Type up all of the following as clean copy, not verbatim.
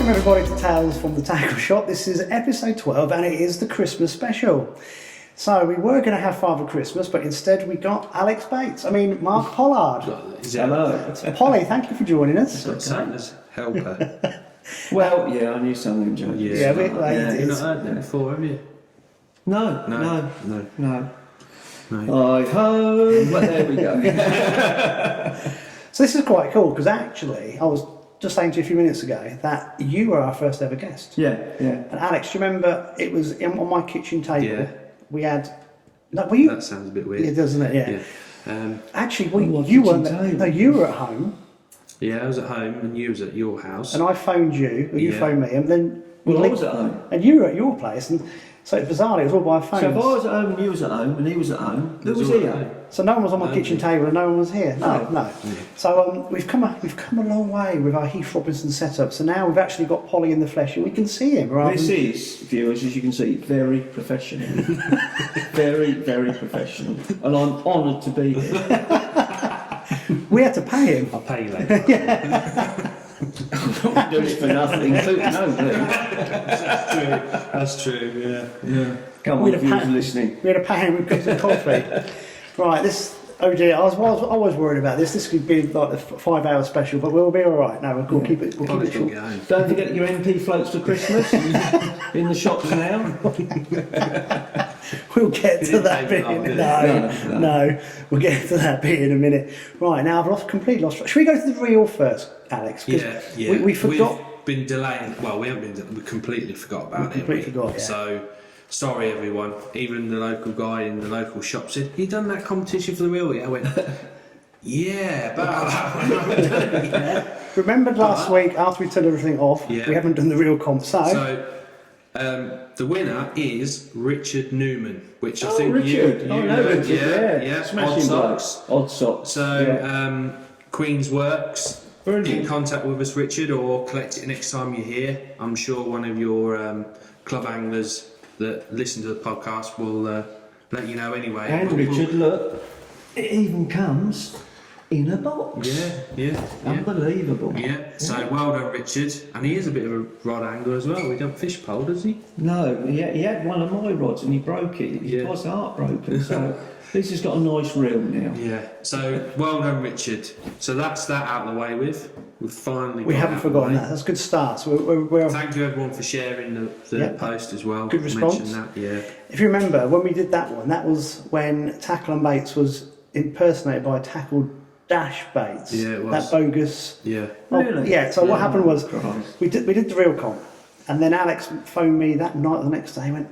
Welcome everybody to Tales from the Tackle Shop. This is episode 12 and it is the Christmas special. So we were going to have Father Christmas, but instead we got Mark Pollard. Hello. Polly, thank you for joining us. Got Santa's helper. Well, yeah, I knew something, Joe. Yeah, You've not heard that before, have you? No. No. I hope. Well, there we go. So this is quite cool because actually I was just saying to you a few minutes ago that you were our first ever guest. Yeah. And Alex, do you remember it was on my kitchen table? Yeah. We had. No, were you? That sounds a bit weird. Yeah, doesn't it? Yeah. Actually, my you kitchen weren't. table. No, you were at home, Yeah, I was at home and you was at your house. and I phoned you, or you Yeah. phoned me, and then Well, I linked- was at home. and you were at your place, and so it's bizarre. It was all by phone. So if I was at home and you was at home and he was at home, who was all here? right. So no one was on my No, kitchen yeah. table, and no one was here. No. No. So we've come a long way with our Heath Robinson setup. So now we've actually got Polly in the flesh, and we can see him. Rather This than... is, viewers, as you can see, very professional. Very, very professional. And I'm honoured to be here. We had to pay him. I'll pay you later. I'm not doing it for nothing. No, That's true, yeah. Come on, We'd have viewers paid- listening. We had to pay him with cups of coffee. Right, this. Oh dear, I was worried about this. This could be like a 5-hour special, but we'll be all right. No, we'll keep it. We'll Probably keep it get short. home. Don't forget your MP floats for Christmas in the shops now. We'll get to that bit. payment No, we'll get to that bit in a minute. Right, now I've completely lost. Should we go to the reel first, Alex? 'Cause Yeah. We forgot. We've been delaying. Well, we haven't been. We completely forgot about it. completely forgot, yeah. So, sorry everyone. Even the local guy in the local shop said, "You done that competition for the wheel yet?" I went, "Yeah, but." Remembered last week after we turned everything off, Yeah. we haven't done the real comp. So, the winner is Richard Newman, which I Oh, think Richard. you I know know. Richard, Yeah. Odd Smashing socks. blokes. Odd socks. So, yeah. Queen's Works. Get in Brilliant. contact with us, Richard, or collect it next time you're here. I'm sure one of your club anglers that listen to the podcast will let you know anyway. And But Richard, look, it even comes in a box. Yeah. Unbelievable. Yeah, so well done, Richard. And he is a bit of a rod angler as well. We don't fish pole, does he? No, he had one of my rods and he broke it. He Yeah. was heartbroken. So this has got a nice reel now. Yeah. So well done, Richard. So that's that out of the way with. We've finally. we got haven't out of the forgotten way. that. That's a good start. So we're Thank you everyone for sharing the Yeah. post as well. Good response. Mention that, yeah. If you remember, when we did that one, that was when Tackle and Baits was impersonated by Tackle Dash Baits. Yeah, it was. That bogus. Yeah. Oh, Really? yeah. So what happened was Christ. we did the real comp, and then Alex phoned me that night or the next day. He went,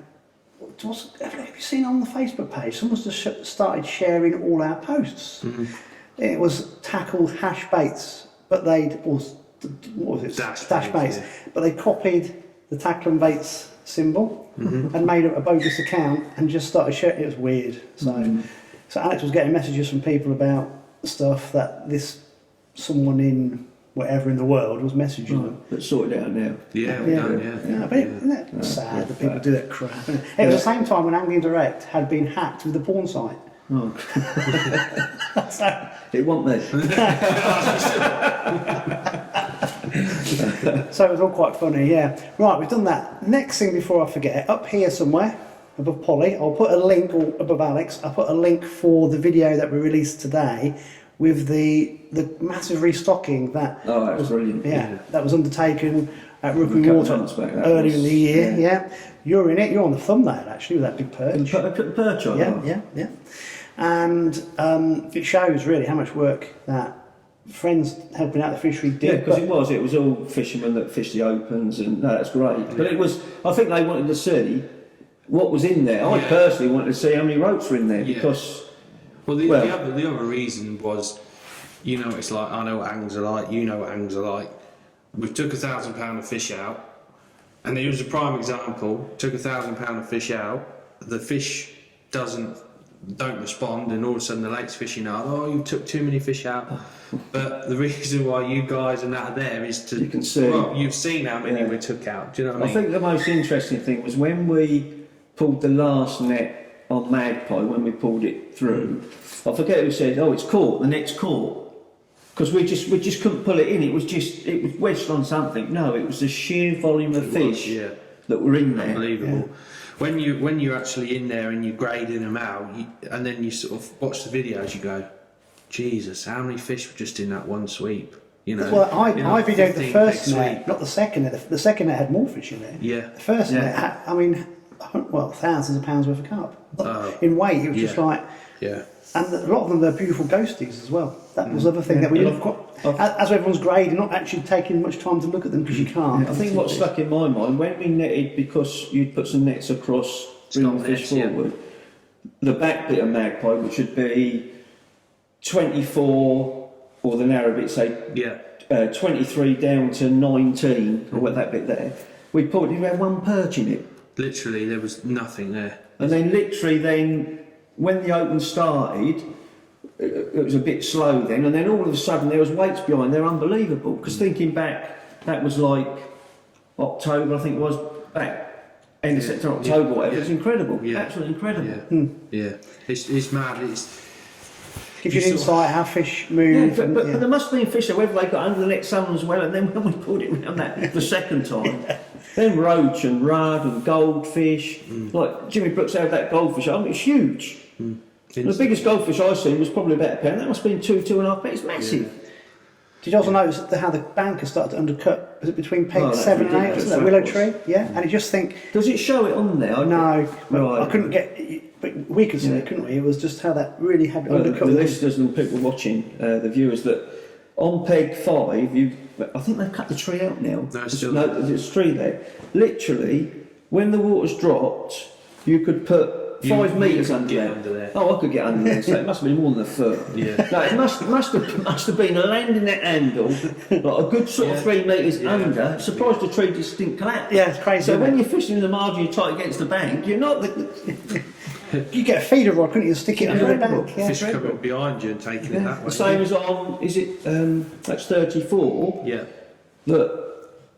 have you seen on the Facebook page? Someone's just started sharing all our posts. Mm-hmm. It was Tackle Hash Baits, but what was it? Dash Baits. Baits, yeah. But they copied the Tackle and Baits symbol and made a bogus account and just started sharing. It was weird. So Alex was getting messages from people about stuff that someone in whatever in the world was messaging them. Let's sort it out now. Yeah, we're done, yeah. But isn't it sad that people do that crap? Isn't it? It was the same time when Angling Direct had been hacked with the porn site. Oh. So, It wasn't me. so it was all quite funny, yeah. Right, we've done that. Next thing before I forget, up here somewhere, above Polly, I'll put a link, or above Alex, I'll put a link for the video that we released today with the massive restocking that Oh, that was brilliant. that was undertaken at Rook and couple Water months back, that earlier was, in the year. yeah. Yeah, you're in it. You're on the thumbnail actually with that big And perch. put the perch on. Yeah. And it shows really how much work that friends helping out the fishery did. Yeah, because but- it was all fishermen that fished the opens, and no, that's great. But it was, I think they wanted to see what was in there. I Yeah. personally wanted to see how many ropes were in there Yeah. because, Well, the Well- other reason was, you know, it's like I know what anglers are like. You know what anglers are like. We took £1,000 of fish out, and it was a prime example. Took £1,000 of fish out. The fish don't respond, and all of a sudden the lake's fishing out. Oh, you took too many fish out. But the reason why you guys are now there is to You can see. Well, you've seen how many Yeah. we took out. Do you know what I I mean? think the most interesting thing was when we pulled the last net on Magpie, when we pulled it through. I forget who said, "Oh, it's caught. The net's caught." Because we just couldn't pull it in. It was wedged on something. No, it was the sheer volume of fish that were in there. Unbelievable. When you're actually in there and you're grading them out, and then you sort of watch the videos, you go, Jesus, how many fish were just in that one sweep? You know. Well, I videoed the 15 first sweep. net, not the second net. The second net had more fish in there. Yeah. The first net had, I mean, well, thousands of pounds worth of carp. In weight, it was just like. Yeah. And a lot of them, they're beautiful ghosties as well. That was the other thing that we didn't quite. As everyone's grading, not actually taking much time to look at them because you can't. I think what stuck in my mind, when we netted, because you'd put some nets across, bring the fish forward, the back bit of Magpie, which would be 24, or the narrow bit, say 23 down to 19, or that bit there, we had one perch in it. Literally, there was nothing there. And then when the open started, it was a bit slow then, and then all of a sudden there was weights behind. They're unbelievable, because thinking back, that was like October, I think it was, back end of September, October, whatever. It was incredible, absolutely incredible. Yeah, it's mad. Gives you an insight how fish move. Yeah, but there must have been fish there, whether they got under the next summer as well, and then when we pulled it around that the second time, then roach and rudd and goldfish. Like Jimmy Brooks had that goldfish, I mean, it's huge. The biggest goldfish I've seen was probably about a pound. That must have been 2.5 pounds. It's massive. Did you also notice how the bank has started to undercut? Was it between pegs 7 and 8? Was that willow tree? Yeah. And you just think. Does it show it on there? No, right. I couldn't get. But we could see it, couldn't we? It was just how that really had undercut. The listeners and the people watching, the viewers, that on peg 5, I think they've cut the tree out now. No, there's a tree there. Literally, when the water's dropped, you could put 5 metres under there. Oh, I could get under there, so it must have been more than a foot. Yeah. No, it must have been landing that handle, like a good sort of 3 metres under. Surprised the tree just didn't collapse. Yeah, it's crazy. So when you're fishing in the margin, you're tight against the bank, you're not. You get a feeder rod, couldn't you? Stick it under the bank. Yeah. Fish coming behind you and taking it that way. The same as on, is it, that's 34? Yeah.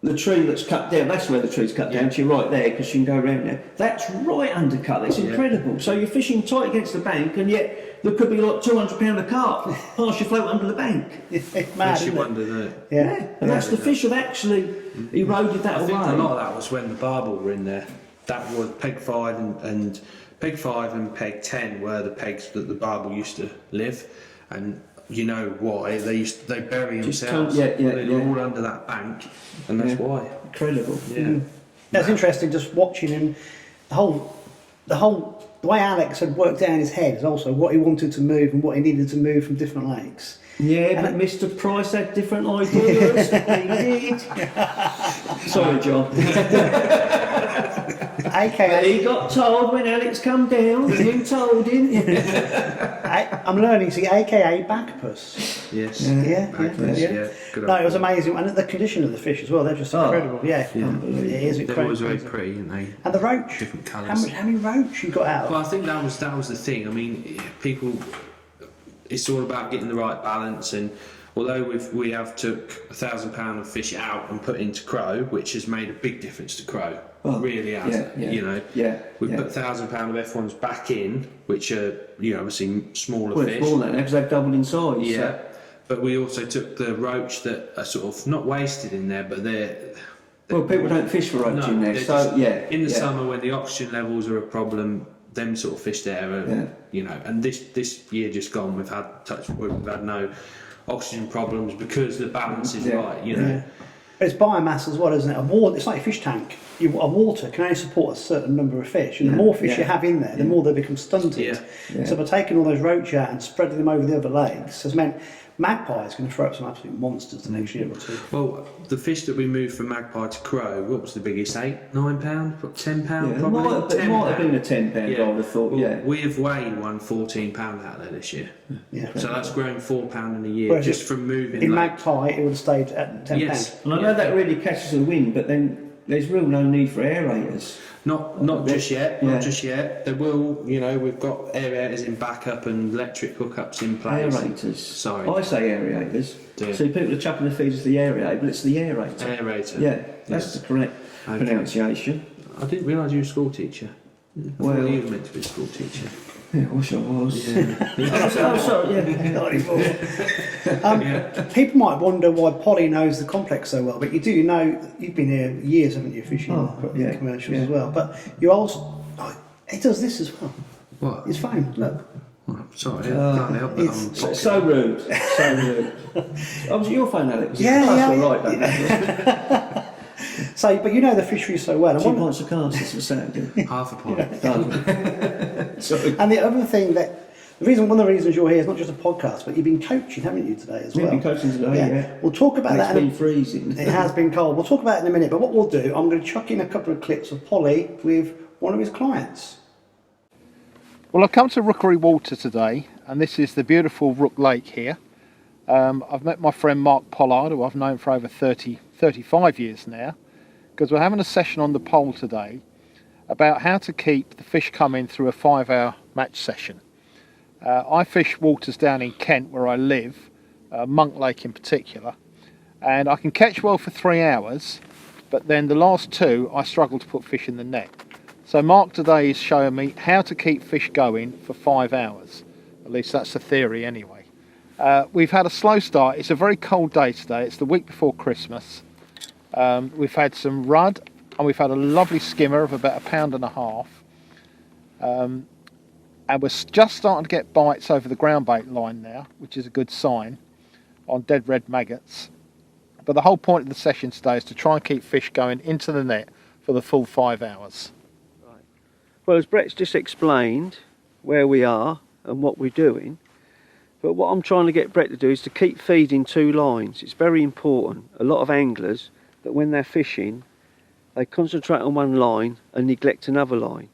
The tree that's cut down, that's where the tree's cut down, to your right there, because you can go around there. That's right undercut, it's incredible. So you're fishing tight against the bank, and yet there could be like £200 a carp past your float under the bank. It's mad, Makes you isn't wonder, doesn't it? Yeah. And that's the fish have actually eroded that I away. think a lot of that was when the barbel were in there. That was peg 5 and peg 5 and peg 10 were the pegs that the barbel used to live, and you know why they bury themselves. They're all under that bank, and that's why. Incredible. Yeah. That's interesting. Just watching him, the way Alex had worked out in his head is also what he wanted to move and what he needed to move from different lakes. Yeah, but Mr. Price had different ideas. He did. Sorry, John. AKA, he got told when Alex come down. You told him. I'm learning. See, AKA backpuss. Yes. Yeah. Good No, it was amazing, and the condition of the fish as well. They're just incredible. Yeah. It is They incredible. were always very pretty, didn't they? And the roach. Different colours. How many roach you got out? Well, I think that was the thing. I mean, people. It's all about getting the right balance, and although we have took £1,000 of fish out and put into crow, which has made a big difference to crow. Really has. You know. We put £1,000 of F1s back in, which are obviously smaller fish. Smaller now because they've doubled in size. Yeah. So. But we also took the roach that are sort of not wasted in there, but they're. Well, people don't fish for roach in there, so In the summer, when the oxygen levels are a problem, them sort of fish there are, and this year just gone, we've had no oxygen problems because the balance is right, But it's biomass as well, isn't it? It's like a fish tank. A water can only support a certain number of fish, and the more fish you have in there, the more they become stunted. So by taking all those roach out and spreading them over the other lakes has meant Magpie is going to throw up some absolute monsters the next year or two. Well, the fish that we moved from Magpie to Crow, what was the biggest? £8, £9, £10 probably? It might have been a £10, I would have thought, We have weighed one £14 out there this year. So that's grown £4 in a year. Whereas just from moving. In Magpie, it would have stayed at £10. Yes. And I know that really catches the wind, but then there's real no need for aerators. Not just yet. Not just yet. There will. We've got aerators in backup and electric hookups in place. Aerators. Sorry. I say aerators. So people are chucking the feeders to the aerator, but it's the aerator. Aerator. Yeah, that's the correct pronunciation. I didn't realise you were a school teacher. Well, you were meant to be a school teacher. Yeah, I wish I was. Yeah. Oh, sorry, yeah. Not anymore. People might wonder why Polly knows the complex so well, but you do know, you've been here years, haven't you, fishing commercials as well. But you also, it does this as well. What? His phone, look. Oh, sorry, I can't help it. I'm So rude. So rude. Oh, was it your phone, Alex? Yeah, That's yeah, all right, then. So, but you know the fishery so well. And 2 pints of cast for Saturday. half a pint. Sorry. And the other thing that, one of the reasons you're here is not just a podcast, but you've been coaching, haven't you, today as well? We've been coaching today, yeah. We'll talk about that. It's been freezing. It has been cold. We'll talk about it in a minute, but what we'll do, I'm going to chuck in a couple of clips of Polly with one of his clients. Well, I've come to Rookery Water today, and this is the beautiful Rook Lake here. I've met my friend Mark Pollard, who I've known for over 35 years now, because we're having a session on the pole today about how to keep the fish coming through a 5-hour match session. I fish waters down in Kent where I live, Monk Lake in particular, and I can catch well for 3 hours, but then the last 2 I struggle to put fish in the net. So Mark today is showing me how to keep fish going for 5 hours. At least that's the theory anyway. We've had a slow start. It's a very cold day today. It's the week before Christmas. We've had some rudd and we've had a lovely skimmer of about 1.5 pounds. And we're just starting to get bites over the ground bait line now, which is a good sign, on dead red maggots. But the whole point of the session today is to try and keep fish going into the net for the full 5 hours. Well, as Brett's just explained where we are and what we're doing, but what I'm trying to get Brett to do is to keep feeding 2 lines. It's very important. A lot of anglers, that when they're fishing, they concentrate on one line and neglect another line.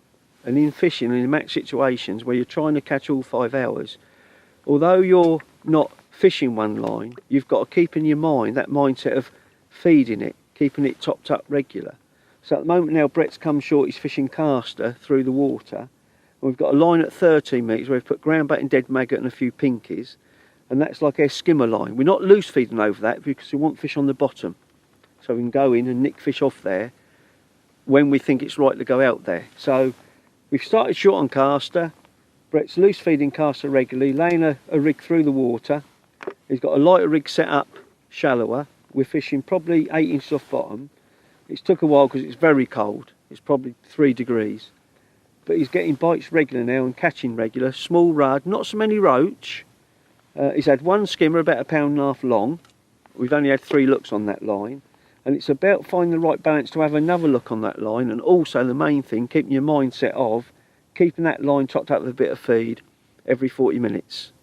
And in fishing and in match situations where you're trying to catch all 5 hours, although you're not fishing one line, you've got to keep in your mind that mindset of feeding it, keeping it topped up regular. So at the moment now Brett's come short, he's fishing caster through the water. And we've got a line at 13 metres where we've put ground bait and dead maggot and a few pinkies. And that's like our skimmer line. We're not loose feeding over that because we want fish on the bottom. So we can go in and nick fish off there when we think it's right to go out there. So we've started short on caster. Brett's loose feeding caster regularly, laying a rig through the water. He's got a lighter rig set up shallower. We're fishing probably 8 inches off bottom. It's took a while because it's very cold. It's probably 3 degrees. But he's getting bites regular now and catching regular. Small rudd, not so many roach. He's had 1 skimmer about 1.5 pounds long. We've only had 3 looks on that line. And it's about finding the right balance to have another look on that line. And also the main thing, keeping your mindset of keeping that line topped up with a bit of feed every 40 minutes.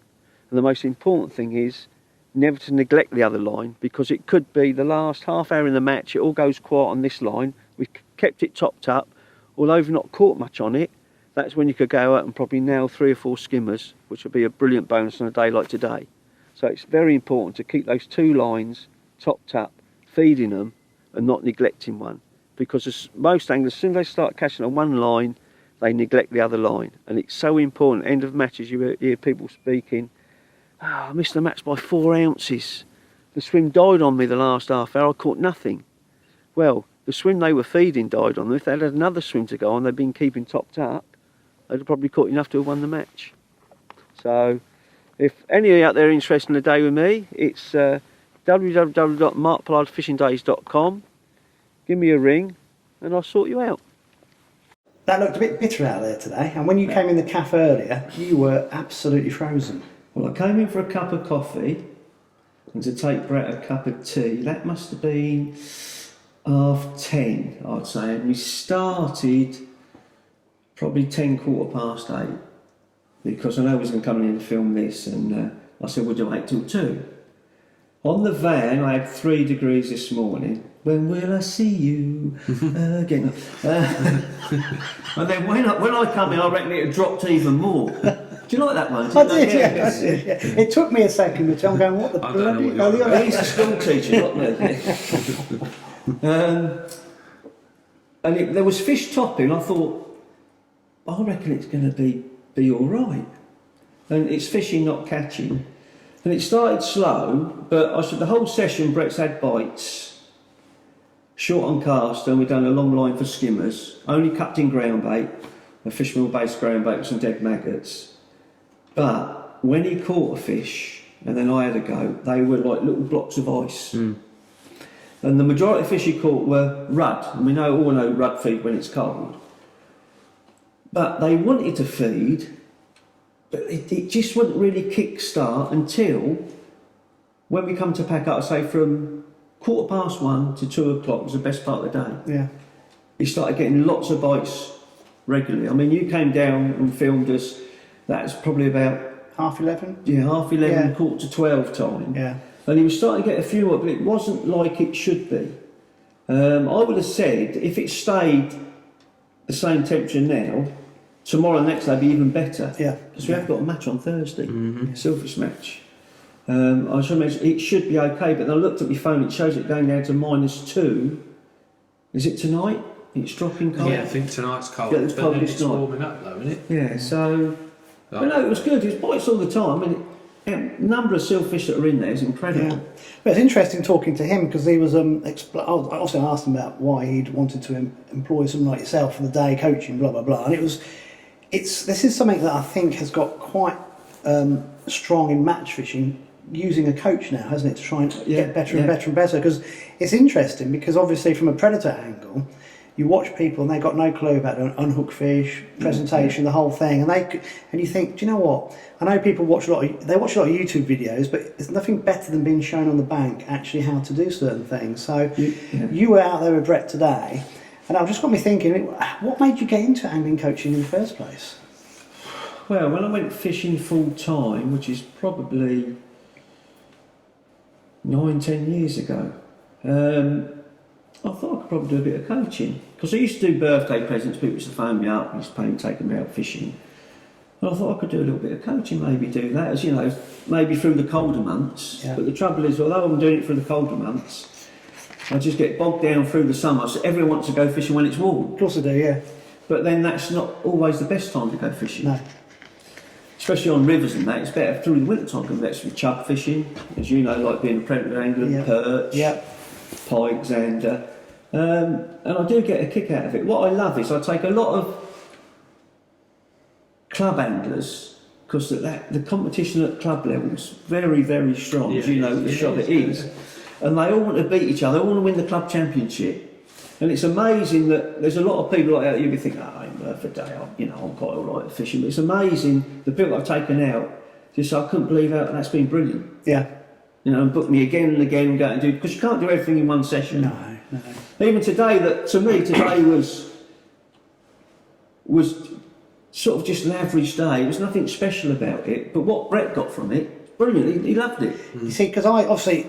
And the most important thing is never to neglect the other line, because it could be the last half hour in the match, it all goes quiet on this line, we've kept it topped up, although we've not caught much on it, that's when you could go out and probably nail 3 or 4 skimmers, which would be a brilliant bonus on a day like today. So it's very important to keep those 2 lines topped up, feeding them and not neglecting one, because as most anglers, as soon as they start catching on one line, they neglect the other line. And it's so important. End of matches, you hear people speaking, I missed the match by 4 ounces. The swim died on me the last half hour, I caught nothing. Well, the swim they were feeding died on them. If they'd had another swim to go on, they'd been keeping topped up, they'd have probably caught enough to have won the match. So, if any of you out there are interested in a day with me, it's www.markpollardfishingdays.com. Give me a ring and I'll sort you out. That looked a bit bitter out there today, and when you came in the cafe earlier, you were absolutely frozen. Well, I came in for a cup of coffee and to take Brett a cup of tea. That must have been 10:30, I'd say. And we started probably 8:10, because I know we was going to come in and film this, and I said we'll do 8 till 2. On the van, I had 3 degrees this morning. When will I see you again? And then when I come in, I reckon it had dropped even more. Do you like that one? I did, yeah. It took me a second, but I'm going, what the bloody... He's a school teacher, not me. There was fish topping. I thought, I reckon it's going to be all right. And it's fishing, not catching. And it started slow, but I said the whole session Brett's had bites. Short on caster, and we've done a long line for skimmers. Only cupped in ground bait. a fish meal based ground bait with some dead maggots. But when he caught a fish, and then I had a go, they were like little blocks of ice. And the majority of fish he caught were rudd, and we all know rudd feed when it's cold. But they wanted to feed, but it just wouldn't really kick-start until when we come to pack up, say from 1:15 to 2 o'clock was the best part of the day. Yeah. He started getting lots of bites regularly. I mean, you came down and filmed us, that's probably about 11:30? yeah, 11:30, Yeah. 11:45 time. Yeah. And he was starting to get a few up, but it wasn't like it should be. I would have said if it stayed the same temperature now, tomorrow next day would be even better. Yeah. Because we have got a match on Thursday, Silverfish match. I should mention it should be okay, but I looked at my phone, it shows it going down to -2. Is it tonight? It's dropping cold. Yeah, I think tonight's cold. Yeah, it's but cold then this it's night. warming up though, isn't it? Yeah, so. But no, it was good. It was bites all the time. I mean, the number of silverfish that are in there is incredible. Yeah. But it's interesting talking to him because he was obviously I asked him about why he'd wanted to employ someone like yourself for the day coaching, blah blah blah, and this is something that I think has got quite strong in match fishing, using a coach now, hasn't it, to try and get better and better and better. Because it's interesting because obviously from a predator angle, you watch people and they've got no clue about unhook fish, presentation, the whole thing, and you think, do you know what? I know people watch a lot of YouTube videos, but there's nothing better than being shown on the bank actually how to do certain things. So you were out there with Brett today, and it just got me thinking, what made you get into angling coaching in the first place? Well, when I went fishing full time, which is probably 9-10 years ago, I thought I could probably do a bit of coaching. Because I used to do birthday presents, people used to phone me up, I used to pay and take them out fishing. And I thought I could do a little bit of coaching, maybe do that, as you know, maybe through the colder months. Yeah. But the trouble is, although I'm doing it through the colder months, I just get bogged down through the summer, so everyone wants to go fishing when it's warm. Of course I do, yeah. But then that's not always the best time to go fishing. No. Especially on rivers and that, it's better through the winter time because that's with chub fishing, as you know, like being a predator angler, perch, pike, zander. And I do get a kick out of it. What I love is I take a lot of club anglers, because the competition at club level's very, very strong, as you know, the shop it is. And they all want to beat each other, they all want to win the club championship. And it's amazing that there's a lot of people like that, you'll be thinking, I'm worth a day, I'm quite alright at fishing, but it's amazing, the people I've taken out, just I couldn't believe how that's been brilliant. Yeah. And book me again and again and go and do, because you can't do everything in one session. No. Even today, to me today was sort of just an average day. There was nothing special about it, but what Brett got from it, brilliant, he loved it. You see, because I obviously,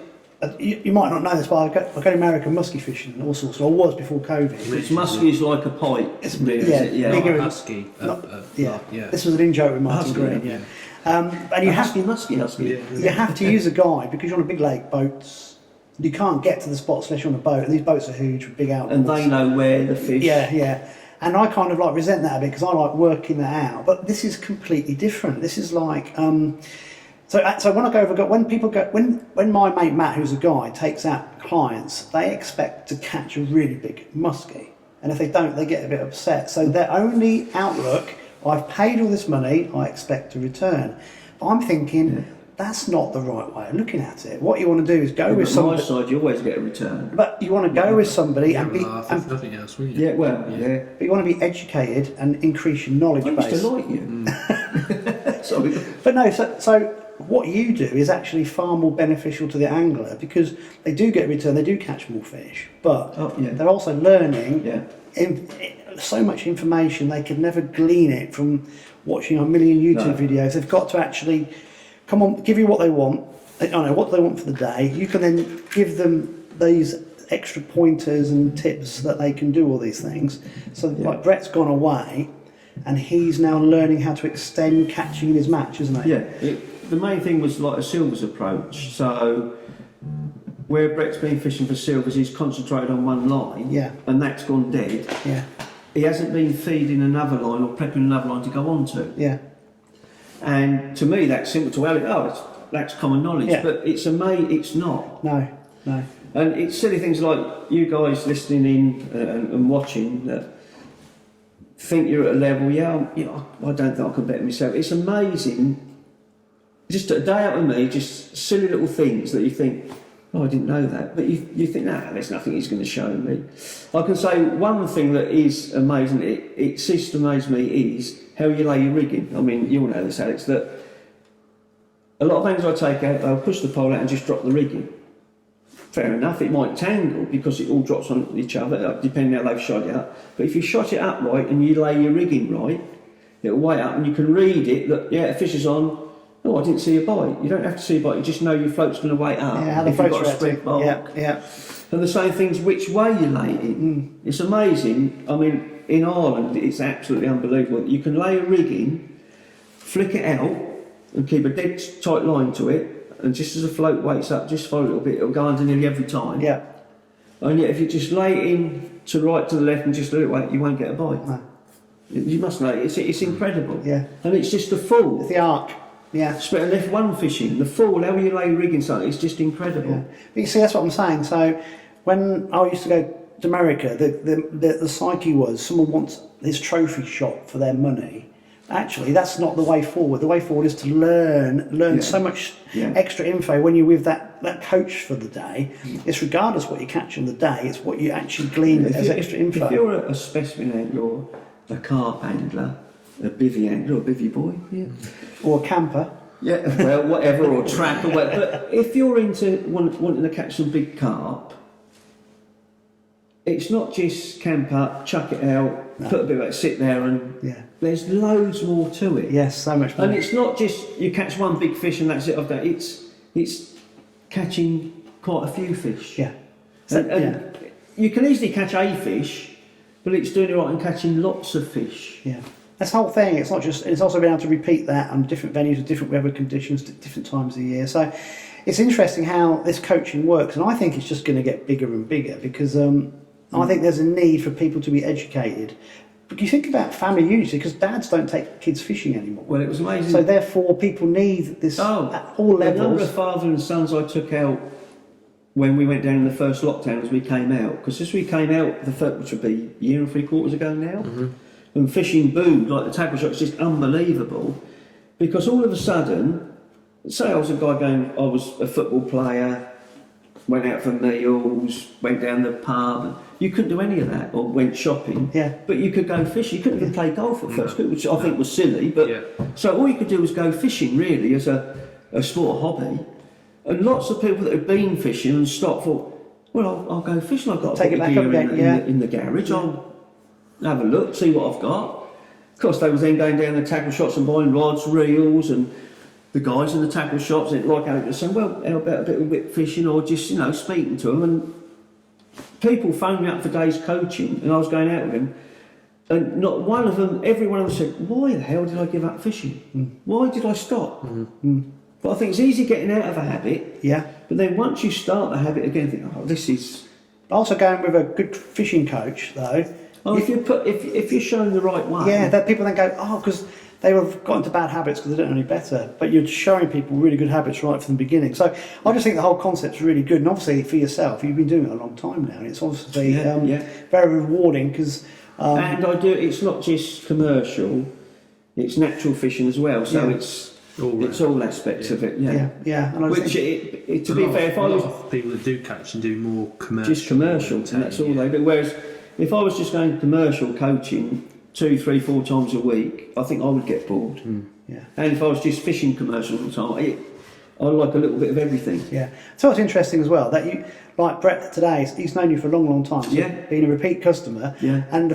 you might not know this, but I go to American muskie fishing and all sorts, I was before COVID. It's musky is like a pike. It's Bigger husky. This was an in-joke with Martin Green, and you have husky. You have to use a guide because you're on a big lake, boats. You can't get to the spots unless you're on a boat, and these boats are huge with big outboards. And they know where the fish. Yeah. And I kind of like resent that a bit because I like working that out. But this is completely different. This is like so when I go over, when my mate Matt, who's a guide, takes out clients, they expect to catch a really big muskie, and if they don't, they get a bit upset. So their only outlook, I've paid all this money, I expect to return. But I'm thinking. That's not the right way of looking at it. What you want to do is go with somebody. On my side, you always get a return. But you want to go with somebody and be. And nothing else, will you? Yeah, well, yeah. But you want to be educated and increase your knowledge base. I used to like you. Sorry. But no, so what you do is actually far more beneficial to the angler because they do get a return, they do catch more fish, but they're also learning so much information they could never glean it from watching a million YouTube videos. They've got to actually. Come on, give you what they want. I don't know what they want for the day. You can then give them these extra pointers and tips that they can do all these things. So, like Brett's gone away, and he's now learning how to extend catching in his match, isn't he? Yeah. The main thing was like a silvers approach. So, where Brett's been fishing for silvers, he's concentrated on one line. Yeah. And that's gone dead. Yeah. He hasn't been feeding another line or prepping another line to go on to. Yeah. And to me, that's simple to that's common knowledge. Yeah. But it's not. No. And it's silly things like you guys listening in and watching. think you're at a level, I don't think I can better myself. It's amazing. Just a day out with me, just silly little things that you think, oh, I didn't know that. But you think, nah, there's nothing he's going to show me. I can say one thing that is amazing, it ceases to amaze me, is how you lay your rigging. I mean, you'll know this, Alex, that a lot of things I take out, I'll push the pole out and just drop the rigging. Fair enough, it might tangle because it all drops on each other, depending how they've shot it up. But if you shot it up right and you lay your rigging right, it'll weigh up and you can read it that, yeah, a fish is on. Oh, I didn't see a bite. You don't have to see a bite, you just know your float's going to weigh up. Yeah, how the if you've got float's a spread bulk. Yeah. And the same thing's which way you lay it. It's amazing. I mean, in Ireland, it's absolutely unbelievable. You can lay a rigging, flick it out, and keep a dead tight line to it. And just as the float weights up, just for a little bit, it'll go under nearly every time. Yeah. And yet, if you just lay it in to right to the left and just let it wait, you won't get a bite. No. You must know, it's incredible. Yeah. And it's just the full. It's the arc. Yeah. And if one fishing, the full, how you lay rigging something, it's just incredible. Yeah. But you see, that's what I'm saying. So when I used to go to America, the psyche was someone wants this trophy shot for their money. Actually, that's not the way forward. The way forward is to learn so much extra info when you're with that coach for the day. It's regardless what you catch on the day, it's what you actually glean as extra info. If you're a specimen angler, a carp angler, a bivvy angler, or a bivvy boy, Or a camper. Yeah, well, whatever, or track, or whatever. But if you're into wanting to catch some big carp, it's not just camp up, chuck it out, put a bit of it, sit there, and there's loads more to it. Yes, so much more. And it's not just you catch one big fish and that's it. Of that, it's catching quite a few fish. Yeah. And you can easily catch a fish, but it's doing it right and catching lots of fish. Yeah. That's the whole thing. It's not just. It's also being able to repeat that on different venues with different weather conditions, different times of the year. So it's interesting how this coaching works, and I think it's just going to get bigger and bigger because I think there's a need for people to be educated. But you think about family unity because dads don't take kids fishing anymore. Well, it was amazing. So therefore, people need this at all levels. The number of father and sons I took out when we went down in the first lockdown as we came out, because as we came out, the first, which would be a year and 3/4 ago now, and fishing boomed like the tackle shot. It's just unbelievable because all of a sudden, say I was a guy I was a football player, went out for meals, went down the pub. You couldn't do any of that, or went shopping. Yeah. But you could go fishing. You couldn't even play golf at first, which I think was silly. But so all you could do was go fishing, really, as a sport hobby. And lots of people that had been fishing and stopped thought, well, I'll go fishing. I've got Take a it bit back of up gear again, in the garage. I'll have a look, see what I've got. Of course, they was then going down the tackle shops and buying rods, reels, and the guys in the tackle shops, like Alex was saying, well, how about a bit of whip fishing, or just, speaking to them. And people phoned me up for days coaching, and I was going out with them, and not one of them, every one of them said, why the hell did I give up fishing? Why did I stop? But I think it's easy getting out of a habit. Yeah. But then once you start the habit again, think, oh, this is. Also going with a good fishing coach, though. Oh, if you're shown the right way. Yeah, that people then go, oh, because they have got into bad habits because they don't know any better. But you're showing people really good habits right from the beginning. So I just think the whole concept's really good. And obviously for yourself, you've been doing it a long time now. And it's obviously very rewarding because. And I do. It's not just commercial; it's natural fishing as well. So it's all aspects of it. Yeah. And which to be fair, if I was people that do catch and do more commercial, just commercial, and that's all they do. Whereas if I was just going commercial coaching 2, 3, 4 times a week, I think I would get bored. Yeah. And if I was just fishing commercial all the time, I like a little bit of everything. Yeah. So what's interesting as well, that you, like Brett today, he's known you for a long, long time. So being a repeat customer. Yeah. And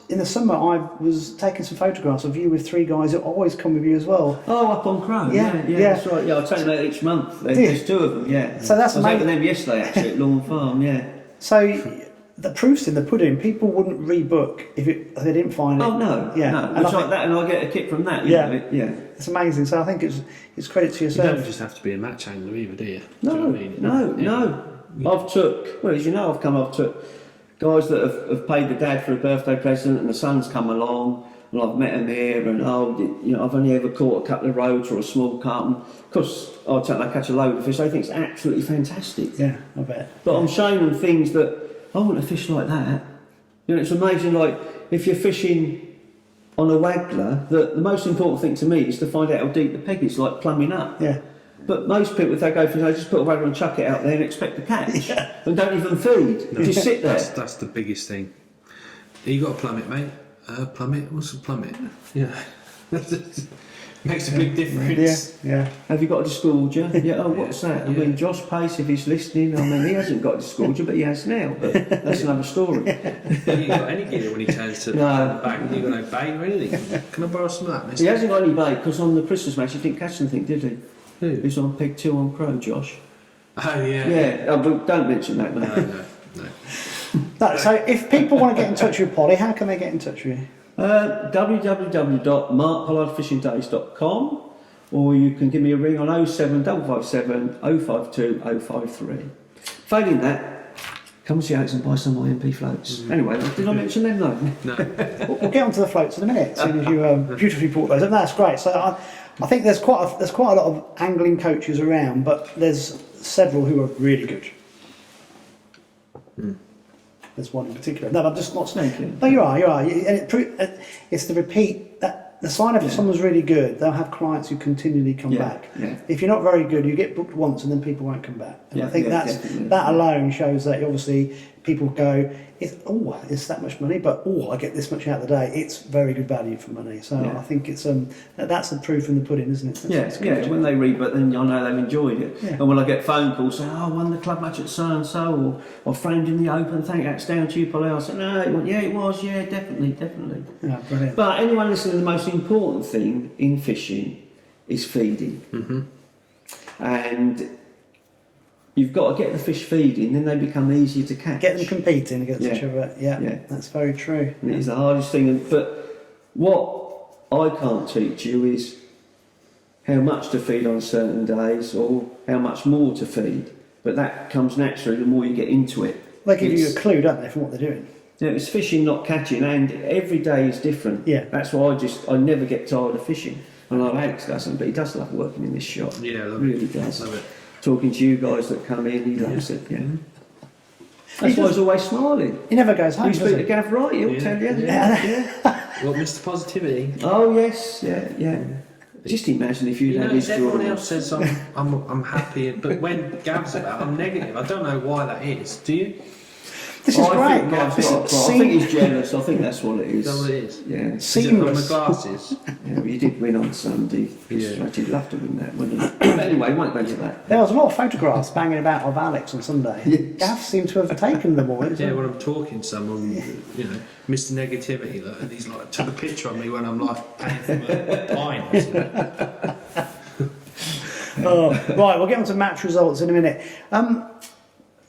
in the summer, I was taking some photographs of you with 3 guys that always come with you as well. Oh, up on Crow. Yeah. That's right. Yeah, I take them out each month. There's 2 of them. Yeah. So that's amazing. I was out with them yesterday actually at Lawn Farm. Yeah. So the proof's in the pudding. People wouldn't rebook if they didn't find it. Oh no. Yeah. No. Which like that, and I get a kick from that. Yeah. It's amazing. So I think it's credit to yourself. You don't just have to be a match angler either, do you? No. Do you know what I mean? No. I've took guys that have paid the dad for a birthday present, and the son's come along, and I've met him here, and I've only ever caught a couple of roach or a small carp. Of course, I catch a load of fish. I think it's absolutely fantastic. Yeah, I bet. But I'm showing them things that I want to fish like that. It's amazing. Like if you're fishing on a waggler, the most important thing to me is to find out how deep the peg is, like plumbing up. Yeah. But most people, if they go fishing, they just put a waggler and chuck it out there and expect to catch, and don't even feed. Just sit there. That's the biggest thing. You got to plumb it, mate. Plumb it? What's a plumb it? Yeah. Makes a big difference. Yeah. Have you got a disgorger? Yeah. Oh, what's that? I mean, Josh Pace, if he's listening, I mean, he hasn't got a disgorger, but he has now. But that's another story. But you got any gear when he turns to the back? You got no bait or anything? Can I borrow some of that, mister? He hasn't got any bait because on the Christmas match he didn't catch anything, did he? Who? He's on peg 2 on Crow, Josh. Oh, yeah. Yeah. Oh, but don't mention that, mate. No. No, so if people want to get in touch with Polly, how can they get in touch with you? www.markpollardfishingdays.com, or you can give me a ring on 07557 052 053. Failing that, come and see Alex and buy some of my MP floats. Anyway, did I mention them? No. We'll get onto the floats in a minute, as soon as you beautifully brought those up. That's great. So I think there's quite a lot of angling coaches around, but there's several who are really good. There's one in particular. No, I'm just not snaking. No, you are. And it's the repeat. The sign of someone's really good, they'll have clients who continually come back. Yeah. If you're not very good, you get booked once and then people won't come back. And I think that alone shows that obviously people go, it's that much money, but I get this much out of the day. It's very good value for money. So I think it's that's the proof in the pudding, isn't it? That's When they read, but then I know they've enjoyed it. Yeah. And when I get phone calls saying, I won the club match at so and so, or framed in the Open, thank that's down to you, Polly. I said, no, it was, definitely. Yeah, brilliant. But anyone listening, the most important thing in fishing is feeding. And you've got to get the fish feeding, then they become easier to catch. Get them competing against each other. Yeah, that's very true. And it is the hardest thing. But what I can't teach you is how much to feed on certain days or how much more to feed. But that comes naturally the more you get into it. They give you a clue, don't they, from what they're doing? Yeah, it's fishing, not catching, and every day is different. Yeah. That's why I never get tired of fishing. I know Alex doesn't, but he does love working in this shop. Yeah, really does. Love it. Talking to you guys that come in, he loves it. Yeah. That's why he's always smiling. He never goes home. You speak to Gav Wright, he'll tell you. Well, Mr. Positivity. Oh yes, yeah. Just imagine if you'd had his everyone drawing. else says I'm happy, but when Gav's about, I'm negative. I don't know why that is. Do you? This is I great. think Gav's got a problem. I think he's jealous. I think that's what it is. Is that what it is? Yeah. Is it from the Seamless. glasses? Yeah, but you did win on Sunday. Yeah. You'd love to win that, wouldn't you? But anyway, we won't go into that. There was a lot of photographs banging about of Alex on Sunday. Yes. Gav seemed to have taken them all. Yeah, when I'm talking to someone, Mr. Negativity, look, and he's like, took a picture of me when I'm like paying for a pint. Right, we'll get on to match results in a minute.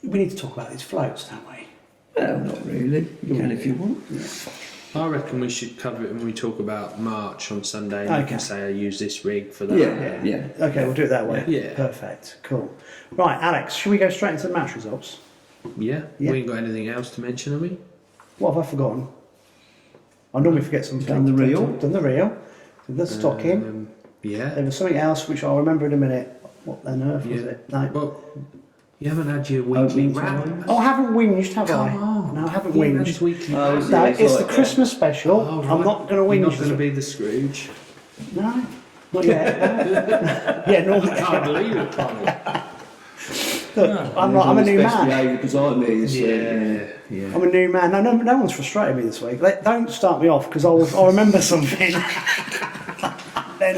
We need to talk about these floats, don't we? Well, not really. You can if you want. I reckon we should cover it when we talk about March on Sunday. And you can say I use this rig for that. Yeah. Okay, we'll do it that way. Yeah. Perfect. Cool. Right, Alex, should we go straight into the match results? Yeah. We ain't got anything else to mention, have we? What have I forgotten? I normally forget something. Done the reel. Done the reel. Did the stocking. Yeah. There was something else which I'll remember in a minute. What on earth was it? No. Well, you haven't had your weekly round. Oh, I haven't whinged, have I? Come on. No, I haven't You haven't had whinged. his weekly Oh, round. is No, it's it's like the Christmas special. Oh, right. I'm not going to whinge. You're not going to be the Scrooge. No, not yet. No. Yeah, normally. I can't believe it, Polly. Look, I'm a new man. Because I'm here. So, Yeah. I'm a new man. No one's frustrated me this week. Don't start me off because I'll remember something. Then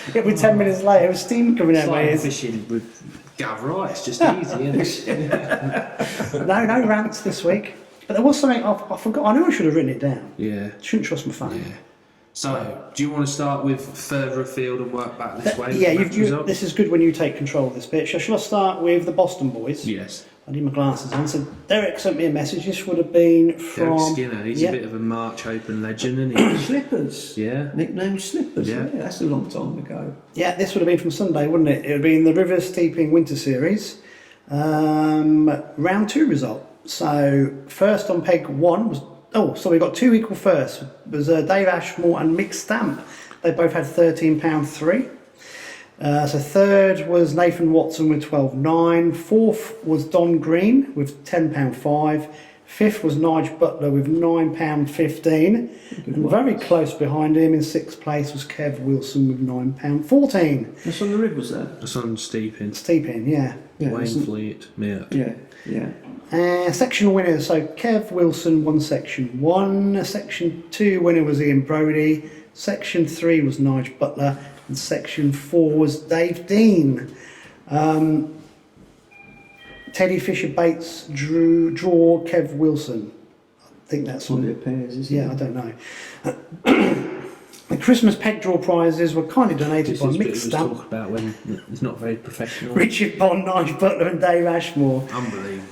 it'll be 10 minutes later with steam coming out It's my like ears. fishing with Gav Wright. It's just easy, isn't it? No rants this week. But there was something I forgot. I knew I should have written it down. Yeah. Shouldn't trust my phone. Yeah. So, do you want to start with further afield and work back this way? Yeah, Match results? this is good when you take control of this bit. Shall I start with the Boston boys? Yes. I need my glasses on. So Derek sent me a message. This would have been from Derek Skinner. He's a bit of a March Open legend, isn't he? Slippers. Yeah. Nickname Slippers. Yeah. Yeah, that's a long time ago. Yeah, this would have been from Sunday, wouldn't it? It would have been the River Steeping Winter Series, round 2 result. So first on peg 1 was we got 2 equal first. It was Dave Ashmore and Mick Stamp. They both had £13.3. So third was Nathan Watson with 12.9. Fourth was Don Green with £10.5. Fifth was Nigel Butler with £9.15. And very close behind him in sixth place was Kev Wilson with £9.14. That's on the rib, was that? That's on Steeping. Steeping, yeah. Wainfleet, yeah. Section winners. So Kev Wilson won section 1. Section 2 winner was Ian Brodie. Section 3 was Nigel Butler. And section 4 was Dave Dean. Teddy Fisher Bates draw Kev Wilson. I think that's One of the pairs, isn't yeah, I don't know. The Christmas peg draw prizes were kindly donated This by is what Mick we was Stamp, talking about when it's not very professional. Richard Bond, Nigel Butler, and Dave Ashmore. Unbelievable.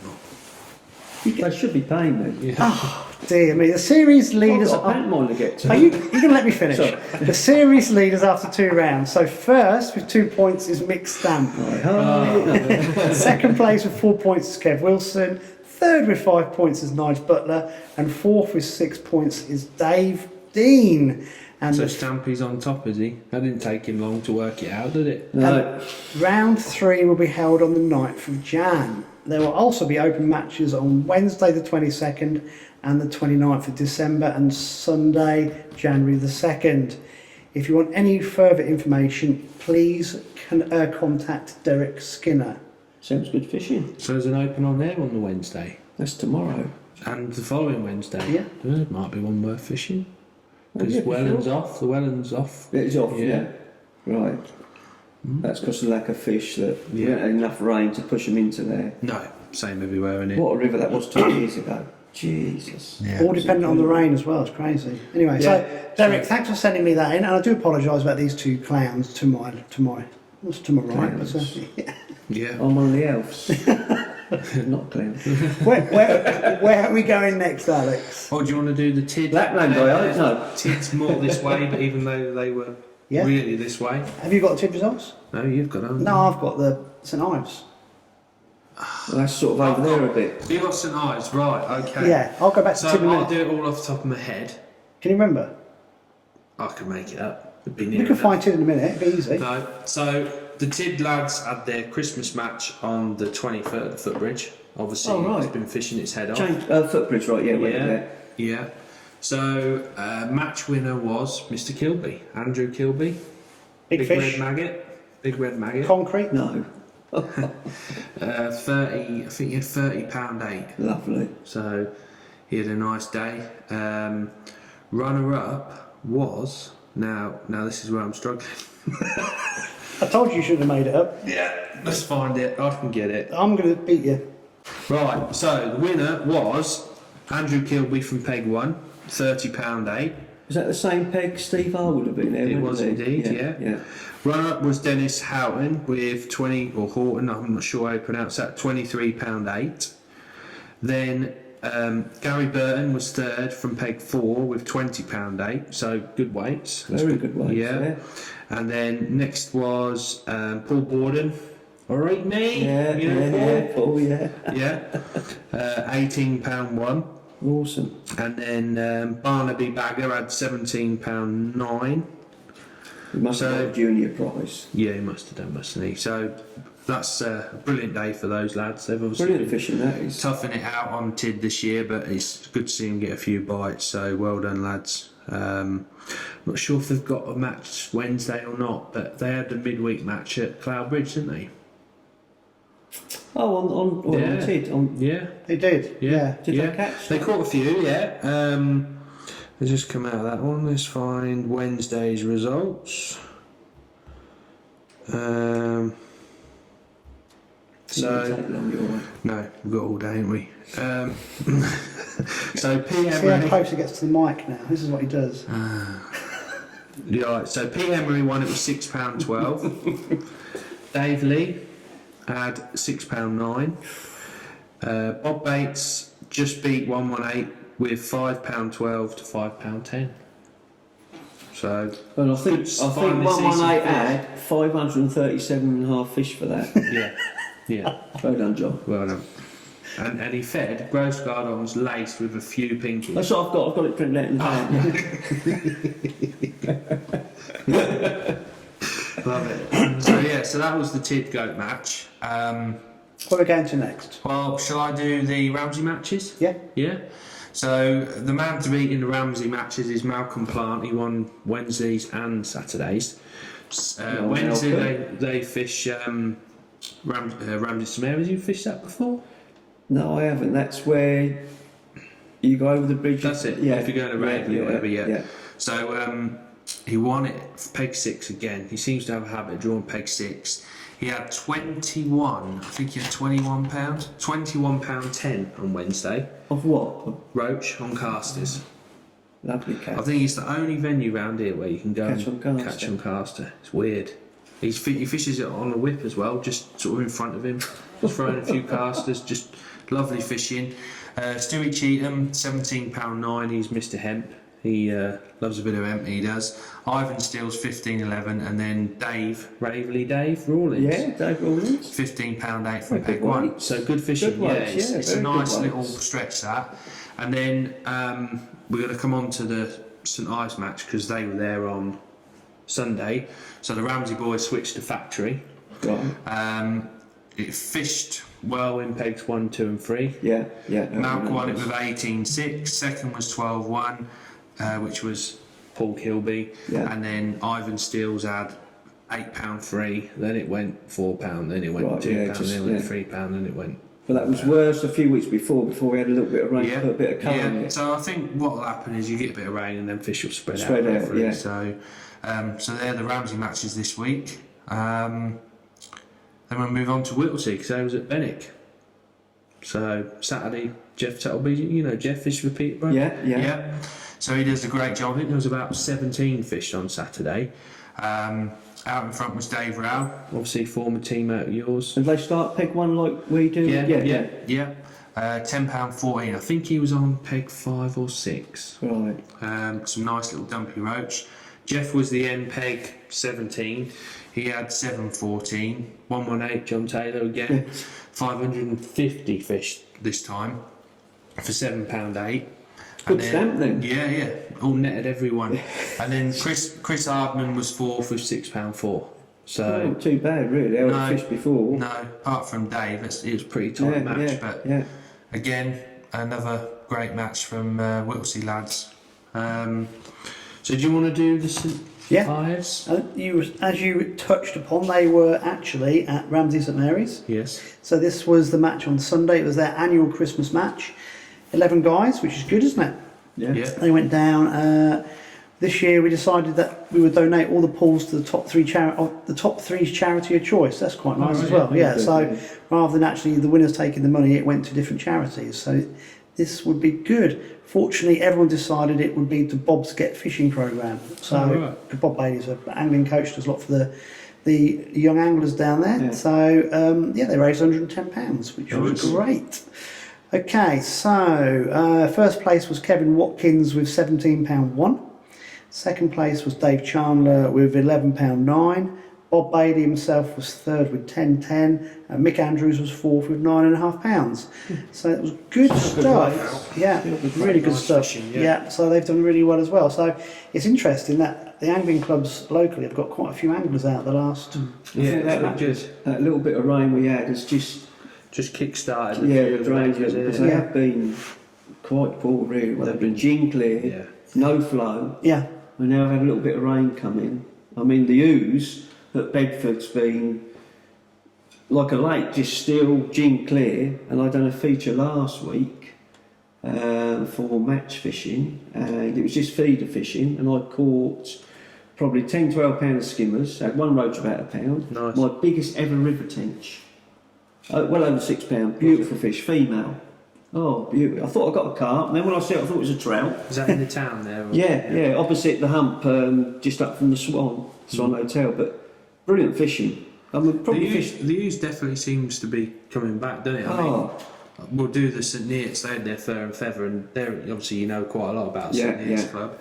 They should be paying me. Yeah. Oh dear me! The series leaders. I've got a pantomime to get to. Are you going to let me finish? Sorry. The series leaders after 2 rounds. So first with 2 points is Mick Stamp. Second place with 4 points is Kev Wilson. Third with 5 points is Nigel Butler, and fourth with 6 points is Dave Dean. And So the Stampy's on top, is he? That didn't take him long to work it out, did it? No. round 3 will be held on the 9th of Jan. There will also be open matches on Wednesday the 22nd and the 29th of December and Sunday, January the 2nd. If you want any further information, please contact Derek Skinner. Sounds good fishing. So there's an open on there on the Wednesday. That's tomorrow. And the following Wednesday. Yeah. Might be one worth fishing. Oh, Because yeah, Welland's sure. off. The Welland's off. It's off, Yeah. yeah. Right. That's because of lack of fish that we Yeah. haven't had enough rain to push them into there. No, same everywhere, innit? What a river that was 2 years ago. Jesus. All dependent on the rain as well, it's crazy. Anyway, so Derek, thanks for sending me that in, and I do apologise about these 2 clowns to my right. But, yeah. Yeah. I'm one of the elves. Not clown. Where are we going next, Alex? Oh, do you want to do the TID? Lapland, I hope. No. TID's more this way, but even though they were Yeah. really this way. Have you got the TID results? No, you've got them. No, I've got the St Ives. Well, that's sort of over there a bit. You got St Ives, right? Okay. Yeah, I'll go back to So TID in a I'll minute. do it all off the top of my head. Can you remember? I can make it up. It'd be We near can enough. find TID in a minute, it'd be easy. No. So the TID lads had their Christmas match on the 23rd at Footbridge. Obviously, Oh, right. it's been fishing its head off. Change, footbridge, right, yeah, went Yeah. there. Yeah. So match winner was Mr. Kilby, Andrew Kilby. Big fish, Red maggot. Big red maggot. concrete. No. 30. I think he had £30.8. Lovely. So he had a nice day. Runner up was now this is where I'm struggling. I told you you should have made it up. Yeah. Let's find it. I can get it. I'm going to beat you. Right. So the winner was Andrew Kilby from Peg 1, £30.8. Is that the same peg Steve R would have been there? It wouldn't was he? indeed, yeah. Runner up was Dennis Houghton with 20, or Horton, I'm not sure how you pronounce that, £23.8. Then Gary Burton was third from Peg 4 with £20.8, so good weights. Very good weights, yeah. And then next was Paul Borden. Alright, me? Yeah, Paul, yeah. Yeah. £18.1. Awesome. And then Barnaby Bagger had £17.9. We must have got a junior prize. Yeah, he must have done, mustn't he? So that's a brilliant day for those lads. They've obviously Brilliant been fishing, that is. toughing it out on TID this year, but it's good to see them get a few bites. So well done, lads. Not sure if they've got a match Wednesday or not, but they had the midweek match at Cloudbridge, didn't they? Oh, on TID. Yeah. They did. Yeah. Did they catch? They caught a few, yeah. Let's just come out of that one. Let's find Wednesday's results. Didn't take long, you're right. No, we've got all day, ain't we? So P. See how Emery. close he gets to the mic now. This is what he does. Yeah, so P. Emery won it with £6.12. Dave Lee had £6.9. Bob Bates just beat 118 with £5.12 to £5.10. So And I think finally see some 118 fish. had 537.5 fish for that. yeah, Well done, John. well done. And he fed Gross Gardens laced with a few pinkies. That's what I've got. I've got it printed out in the hand. Love it. So yeah, so that was the TID goat match. What are we going to next? Well, shall I do the Ramsey matches? Yeah. Yeah. So the man to beat in the Ramsey matches is Malcolm Plant. He won Wednesdays and Saturdays. Wednesday they fish Ramsey St Mary's. You fished that before? No, I haven't. That's where you go over the bridge. That's it. Yeah. If you're going to Raveney or whatever, yeah. So he won it for peg 6 again. He seems to have a habit of drawing peg 6. He had 21. I think he had £21. £21.10 on Wednesday. Of what? Roach on casters. Lovely cat. I think it's the only venue round here where you can go Catch on caster. catch on caster. It's weird. He fishes it on a whip as well, just sort of in front of him, just throwing a few casters. Just lovely fishing. Stewie Cheatham, £17.9. He's Mr. Hemp. He loves a bit of hemp. He does. Ivan Steele's 15.11, and then Dave Rawlins. Yeah, Dave Rawlins. £15.8 from Good peg 1. weights. So good fishing. Good weights, It's a very good nice little weights. stretch that. And then we're going to come on to the St Ives match because they were there on Sunday. So the Ramsey boys switched to factory. Right. It fished well in pegs 1, 2 and 3. Yeah. Malk won it with 18.6. Second was 12.1, which was Paul Kilby. Yeah. And then Ivan Steele's had £8.3. Then it went £4. Then it went Right, £2. yeah, Then it went £3. Then it went. But that was worse a few weeks before we had a little bit of rain, put a bit of colour in it. So I think what will happen is you get a bit of rain and then fish will spread out. Yeah. So, so they're the Ramsey matches this week. Then we'll move on to Whittlesea because I was at Benwick. So Saturday, Jeff Tuttleby, you know Jeff, fish for Peterborough. Yeah. So he does a great job. I think there was about 17 fished on Saturday. Out in front was Dave Rowe, obviously former teammate of yours. And they start peg 1 like we do? Yeah. £10.14. I think he was on peg 5 or 6. Right. Some nice little dumpy roach. Jeff was the end peg 17. He had 7.14. 118 John Taylor again. 550 fish this time for £7.8. Good stamp then. Yeah. All netted everyone. And then Chris Hardman was 4th with £6.4. So Not too bad really. I had fished before. No, apart from Dave, it was a pretty tight match. But again, another great match from Whittlesea lads. So do you want to do the St Ives? As you touched upon, they were actually at Ramsey St Mary's. Yes. So this was the match on Sunday. It was their annual Christmas match. 11 guys, which is good, isn't it? Yeah. They went down. This year we decided that we would donate all the pools to the top three charity of choice. That's quite nice as well. Yeah. So rather than actually the winners taking the money, it went to different charities. So this would be good. Fortunately, everyone decided it would be the Bob's Get Fishing programme. So Bob Bailey's an angling coach, does a lot for the young anglers down there. Yeah. So they raised £110, which was great. Okay, so first place was Kevin Watkins with £17.1. Second place was Dave Chandler with £11.9. Bob Bailey himself was third with £10.10, and Mick Andrews was fourth with £9.5. So it was good stuff. Yeah, really good stuff. Fishing, yeah, so they've done really well as well. So it's interesting that the angling clubs locally have got quite a few anglers out the last. That little bit of rain we had has just kick-started. the drains because they have been quite poor really. They've been gin clear, no flow. Yeah. We now have had a little bit of rain come in. I mean, the ooze at Bedford's been like a lake, just still gin clear. And I done a feature last week for match fishing, and it was just feeder fishing, and I caught probably 10-12 pound of skimmers. I had one roach about a pound. Nice. My biggest ever river tench. Well over £6. Beautiful fish, female. Oh, beautiful. I thought I got a carp, and then when I saw it, I thought it was a trout. Is that in the town there? Or? Yeah, opposite the hump, just up from the Swan Hotel. But brilliant fishing. I mean, probably The ooze definitely seems to be coming back, doesn't it? I mean, we'll do the St Neots. They had their fur and feather, and they're obviously quite a lot about St Neots Club.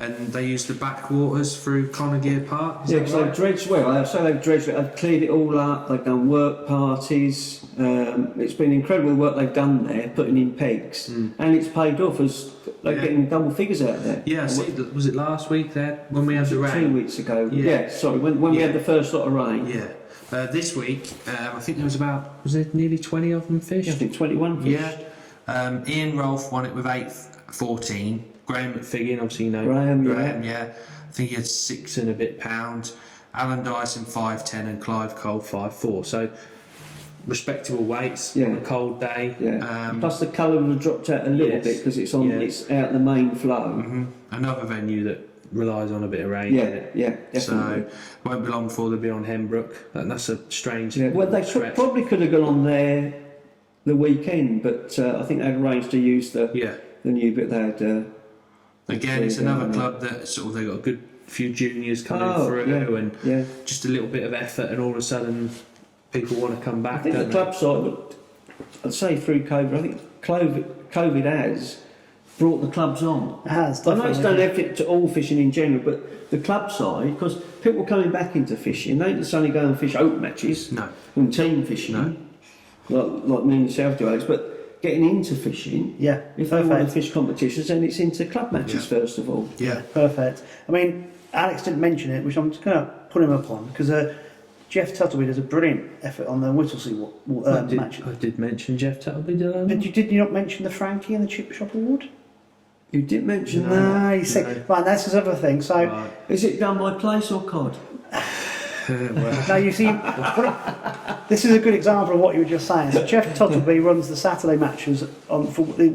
And they used the backwaters through Conaghere Park. because they've dredged well. I say they've dredged it. They've cleared it all up. They've done work parties. It's been incredible work they've done there, putting in pegs, and it's paid off as they're getting double figures out there. Yeah, was it last week there when we had the rain? 2 weeks ago. Yeah, sorry, when we had the first lot of rain. Yeah, This week, I think there was there nearly 20 of them fished? I think 21 fish. Yeah. Ian Rolfe won it with 8.14. Graham McFiggin, obviously you know. Graham, yeah. I think he had 6 and a bit pounds. Alan Dyson 5.10 and Clive Cole 5.4. So respectable weights on a cold day. Yeah. Plus the colour would have dropped out a little bit because it's on. It's out the main flow. Another venue that relies on a bit of rain. Yeah, definitely. So won't be long before they'll be on Hembrook. That's a strange. Yeah. Well, they probably could have gone on there the weekend, but I think they'd arranged to use the new bit they had. Again, it's another club that sort of they got a good few juniors coming through, and just a little bit of effort, and all of a sudden people want to come back. I think the club side, I'd say through COVID, I think COVID has brought the clubs on. It has, I know it's done effort to all fishing in general, but the club side, because people are coming back into fishing, they don't just only go and fish open matches and team fishing, like me and yourself do, Alex, but getting into fishing, if they want to fish competitions, then it's into club matches first of all. Yeah, perfect. I mean, Alex didn't mention it, which I'm just going to put him up on, because Jeff Tuttleby does a brilliant effort on the Whittlesea matches. I did mention Jeff Tuttleby, did I? Did you not mention the Frankie and the Chip Shop Award? You did mention that. that. No, you see, right, that's his other thing. So, is it done by place or cod? No, you see, this is a good example of what you were just saying. So Jeff Tuttleby runs the Saturday matches for the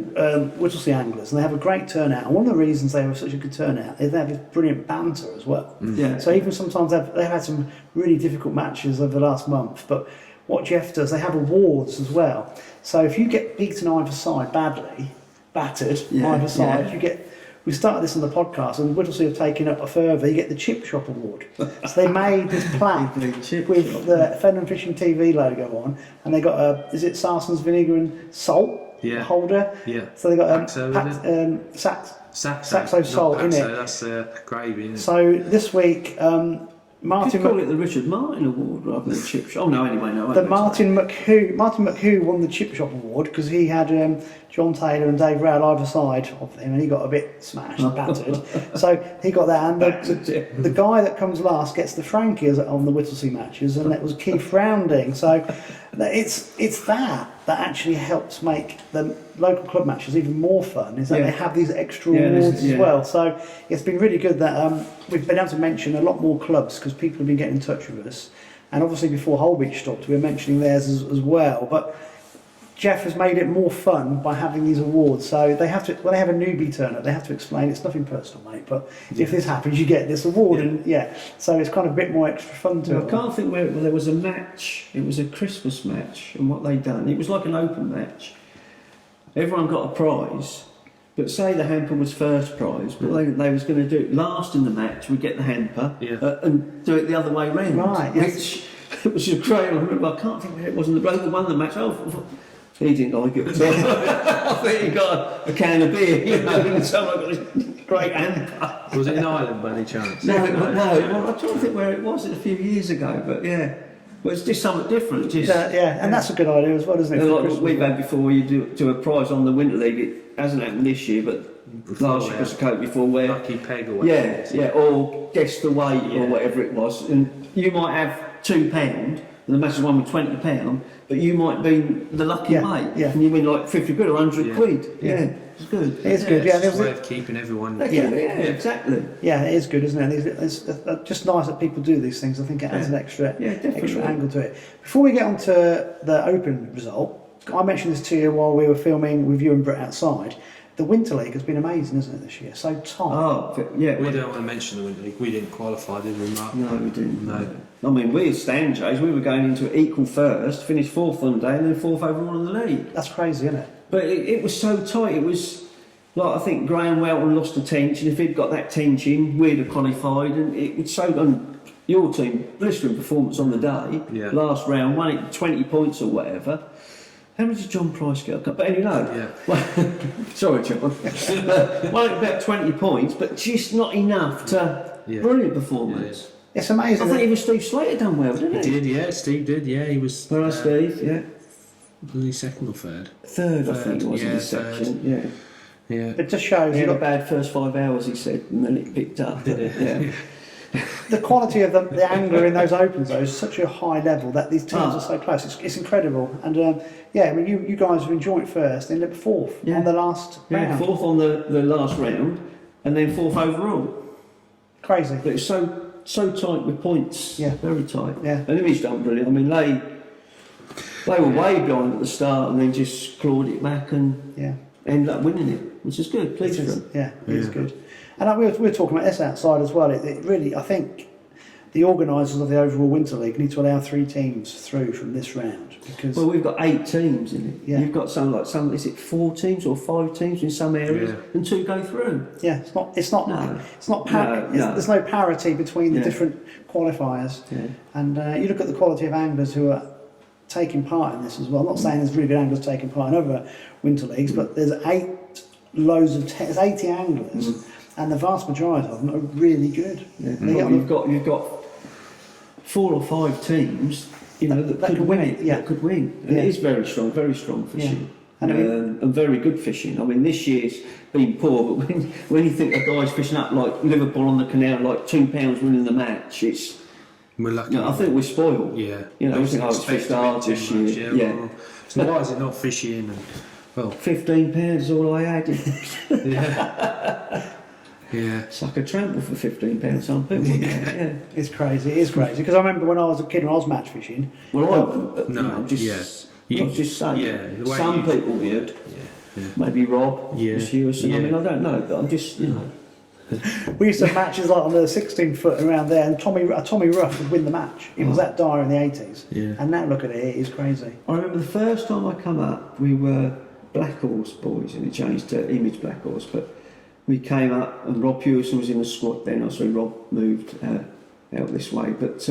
Whittlesea anglers, and they have a great turnout. And one of the reasons they have such a good turnout is they have this brilliant banter as well. Yeah. So even sometimes they've had some really difficult matches over the last month. But what Jeff does, they have awards as well. So if you get beaten either side badly, battered either side, you get. We started this on the podcast, and Whittlesea have taken up a further. You get the Chip Shop Award. So they made this plaque with the Fenland Fishing TV logo on, and they got is it Sarson's vinegar and salt holder? Yeah. So they got Saxo salt in it. That's gravy, isn't it? So this week, Martin. You could call it the Richard Martin Award rather than Chip Shop. Oh no, anyway, no. Martin McHugh won the Chip Shop Award because he had John Taylor and Dave Rowell either side of him, and he got a bit smashed, battered. So he got that, and the guy that comes last gets the Frankie on the Whittlesea matches, and that was Keith Rounding. So it's that actually helps make the local club matches even more fun, is that they have these extra awards as well. So it's been really good that we've been able to mention a lot more clubs because people have been getting in touch with us, and obviously before Holbeach stopped we were mentioning theirs as well, but Jeff has made it more fun by having these awards. So they have to, when they have a newbie turn up, they have to explain it's nothing personal, mate, but if this happens, you get this award, and so it's kind of a bit more extra fun to it. I can't think where there was a match. It was a Christmas match, and what they done, it was like an open match. Everyone got a prize, but say the hamper was first prize, but they was going to do it last in the match. We'd get the hamper and do it the other way round. Right. Which it was just great. I remember. I can't think where it was. And the bloke that won the match. He didn't like it. I think he got a can of beer, so I got this great hamper. Was it in Ireland by any chance? No. Well, I'm trying to think where it was a few years ago, but well, it's just something different. And that's a good idea as well, isn't it? Like what we've had before, you do a prize on the Winter League. It hasn't happened this year, but last year was a coat before where Lucky Peg or whatever. or guess the weight or whatever it was, and you might have £2, and the match is won with £20. But you might be the lucky mate, and you win like 50 quid or 100 quid. Yeah, it's good. It is good. It's a way of keeping everyone. Exactly. Yeah, it is good, isn't it? It's just nice that people do these things. I think it adds an extra angle to it. Before we get on to the Open result, I mentioned this to you while we were filming with you and Brett outside. The Winter League has been amazing, isn't it, this year? So tight. Oh, yeah. We don't want to mention the Winter League. We didn't qualify, did we, Mark? No, we didn't. No. I mean, we as Stanjays, we were going into it equal first, finished fourth on the day, and then fourth overall in the league. That's crazy, isn't it? But it was so tight. It was like, I think Graham Welton lost the tension. If he'd got that tension, we'd have qualified, and it was so on your team, blistering performance on the day. Yeah. Last round, won it 20 points or whatever. How much did John Price get? But anyway, no. Sorry, John. Won it about 20 points, but just not enough to brilliant performance. Yeah. It's amazing. I think even Steve Slater done well, didn't he? He did, yeah. Steve did, yeah. He was. Where was Steve? Yeah. Was he second or third? Third, I think it was in the section. Yeah. It just shows he had a bad first 5 hours, he said, and then it picked up. Did it? Yeah. the quality of the angler in those opens though is such a high level that these teams are so close. It's incredible. And yeah, I mean, you guys were in joint first, ended up fourth on the last round. Fourth on the last round, and then fourth overall. Crazy. But it's so tight with points. Yeah. Very tight. Yeah. And Image done brilliant. I mean, they were way behind at the start and then just clawed it back and ended up winning it, which is good. Pleased for them. Yeah, it is good. And we were talking about this outside as well. It really, I think, the organisers of the overall Winter League need to allow 3 teams through from this round because. Well, we've got 8 teams in it. Yeah. You've got some is it 4 teams or 5 teams in some areas, and 2 go through. Yeah, it's not. No. There's no parity between the different qualifiers. Yeah. And you look at the quality of anglers who are taking part in this as well. I'm not saying there's really good anglers taking part in other winter leagues, but there's there's 80 anglers, and the vast majority of them are really good. Yeah. You've got 4 or 5 teams, that could win it. Yeah. That could win. And it is very strong fishing. Yeah. And very good fishing. I mean, this year's been poor, but when you think a guy's fishing up like Liverpool on the canal, like £2 winning the match, we're lucky. I think we're spoiled. Yeah. We think it's fished hard this year. Yeah. Well, so why is it not fishing? And well, £15 is all I had. yeah. Yeah. It's like a trample for £15 some people. Yeah. It's crazy. It is crazy because I remember when I was a kid, when I was match fishing. Well, I'm just saying. Yeah. Some people would. Yeah. Maybe Rob. Yeah. Hewison. I mean, I don't know, but I'm just We used to have matches like on the 16-foot around there, and Tommy Ruff would win the match. It was that dire in the 80s. Yeah. And now look at it is crazy. I remember the first time I come up, we were Black Horse boys, and it changed to Image Black Horse, but we came up, and Rob Hewison was in the squad then, so Rob moved out this way, but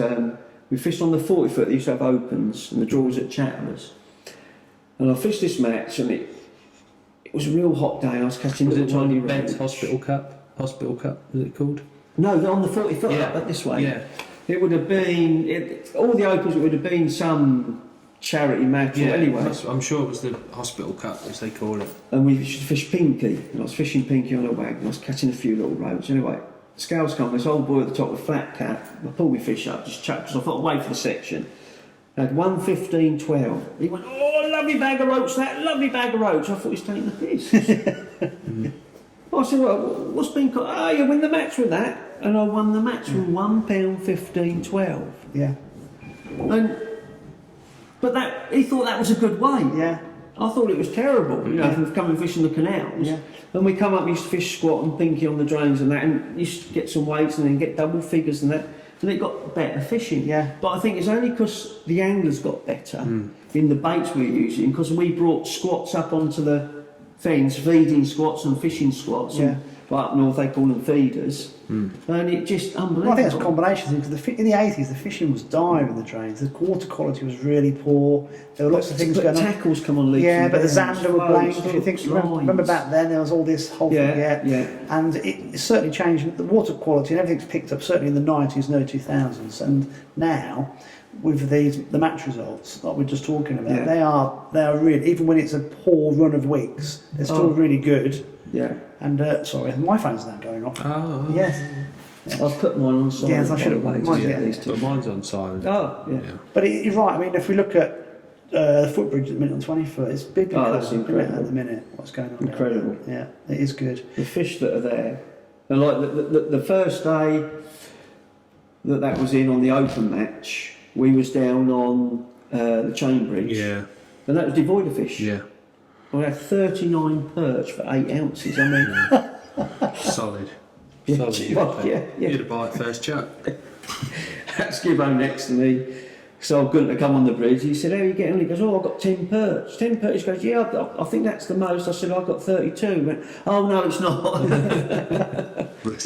we fished on the 40-foot. They used to have opens, and the draw was at Chatter's. And I fished this match, and it was a real hot day, and I was catching little tiny Ben's roach. Hospital Cup, is it called? No, they're on the 40-foot up this way. Yeah. It would have been, all the opens, it would have been some charity match or anyway. I'm sure it was the Hospital Cup, as they call it. And we fished Pinky, and I was fishing Pinky on a wag, and I was catching a few little roach. Anyway, scales come, this old boy at the top with a flat cap. I pulled my fish up, just chucked, because I thought I'd wait for the section. I had 1:15.12. He went, oh, lovely bag of roach, that, lovely bag of roach. I thought he was taking the piss. I said, well, what's been caught? Oh, you win the match with that. And I won the match with £1.15.12. Yeah. But he thought that was a good way. Yeah. I thought it was terrible, from coming fishing the canals. Yeah. And we come up, we used to fish squat and Pinky on the drains and that, and used to get some weights and then get double figures and that. And it got better fishing. Yeah. But I think it's only because the anglers got better in the baits we were using, because we brought squats up onto the fence, feeding squats and fishing squats. Yeah. And, like up north they call them feeders. And it just unbelievable. Well, I think it's a combination thing because in the 80s the fishing was dire in the drains. The water quality was really poor. There were lots of things going on. Tackles come on leaps. Yeah, but the Zander were blamed. floats, If you think, lines. remember back then there was all this whole thing. And it's certainly changed. The water quality and everything's picked up certainly in the 90s and early 2000s. And now with the match results that we're just talking about, they are really, even when it's a poor run of weeks, they're still really good. Yeah. And sorry, my phone's now going off. Oh. Yes. I've put mine on silent. Yes, I should have. But mine's on silent. Oh, yeah. But you're right. I mean, if we look at the footbridge at the minute on 20-foot, it's biblical that's incredible. at the minute. What's going on? Incredible. There. Yeah, it is good. The fish that are there, and like the first day that was in on the open match, we was down on the chain bridge. Yeah. And that was devoid of fish. Yeah. We had 39 perch for 8 ounces. I mean, Solid. Yeah, Solid. yeah. You'd have bought it first chuck. that's Gibbo next to me. So I'm going to come on the bridge. He said, how are you getting on? He goes, oh, I've got 10 perch. 10 perch. He goes, yeah, I think that's the most. I said, I've got 32. He went, oh, no, it's not. But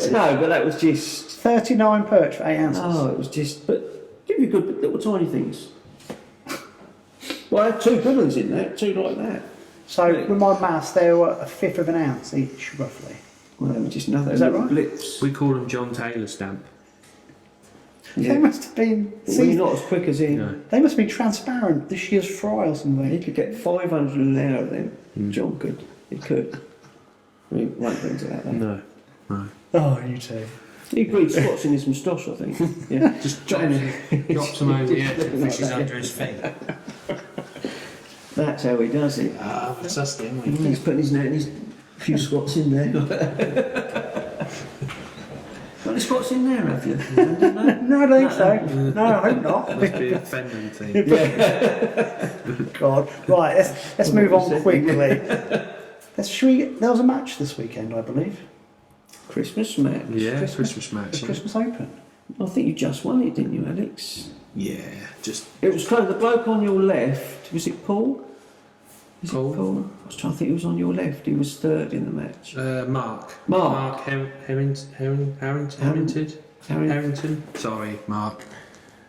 that was just... 39 perch for 8 ounces. Oh, it was just... But give you good little tiny things. Well, I had 2 good ones in there, 2 like that. So with my maths, they were a fifth of an ounce each, roughly. Well, they were just nothing. Is that right? Blips. We call them John Taylor stamp. They must have been. Well, you're not as quick as him. No. They must have been transparent this year's fry or something. He could get 500 an hour then. John could. He could. We won't go into that. Though. No. Oh, you too. He breeds squats in his moustache, I think. Yeah. Just drops them over the edge and fishes under his feet. That's how he does it. Ah, fantastic, isn't it? He's putting his net and his few squats in there. Got any squats in there, have you? No, I don't think so. No, I hope not. Must be a Fenton thing. God. Right, let's move on quickly. There was a match this weekend, I believe. Christmas match. Yeah, Christmas match. The Yeah. Christmas Open. I think you just won it, didn't you, Alex? Yeah, just It was close. The bloke on your left, was it Paul? Is Paul. it Paul? I was trying to think who was on your left. He was third in the match. Mark. Mark. Harrington. Sorry, Mark.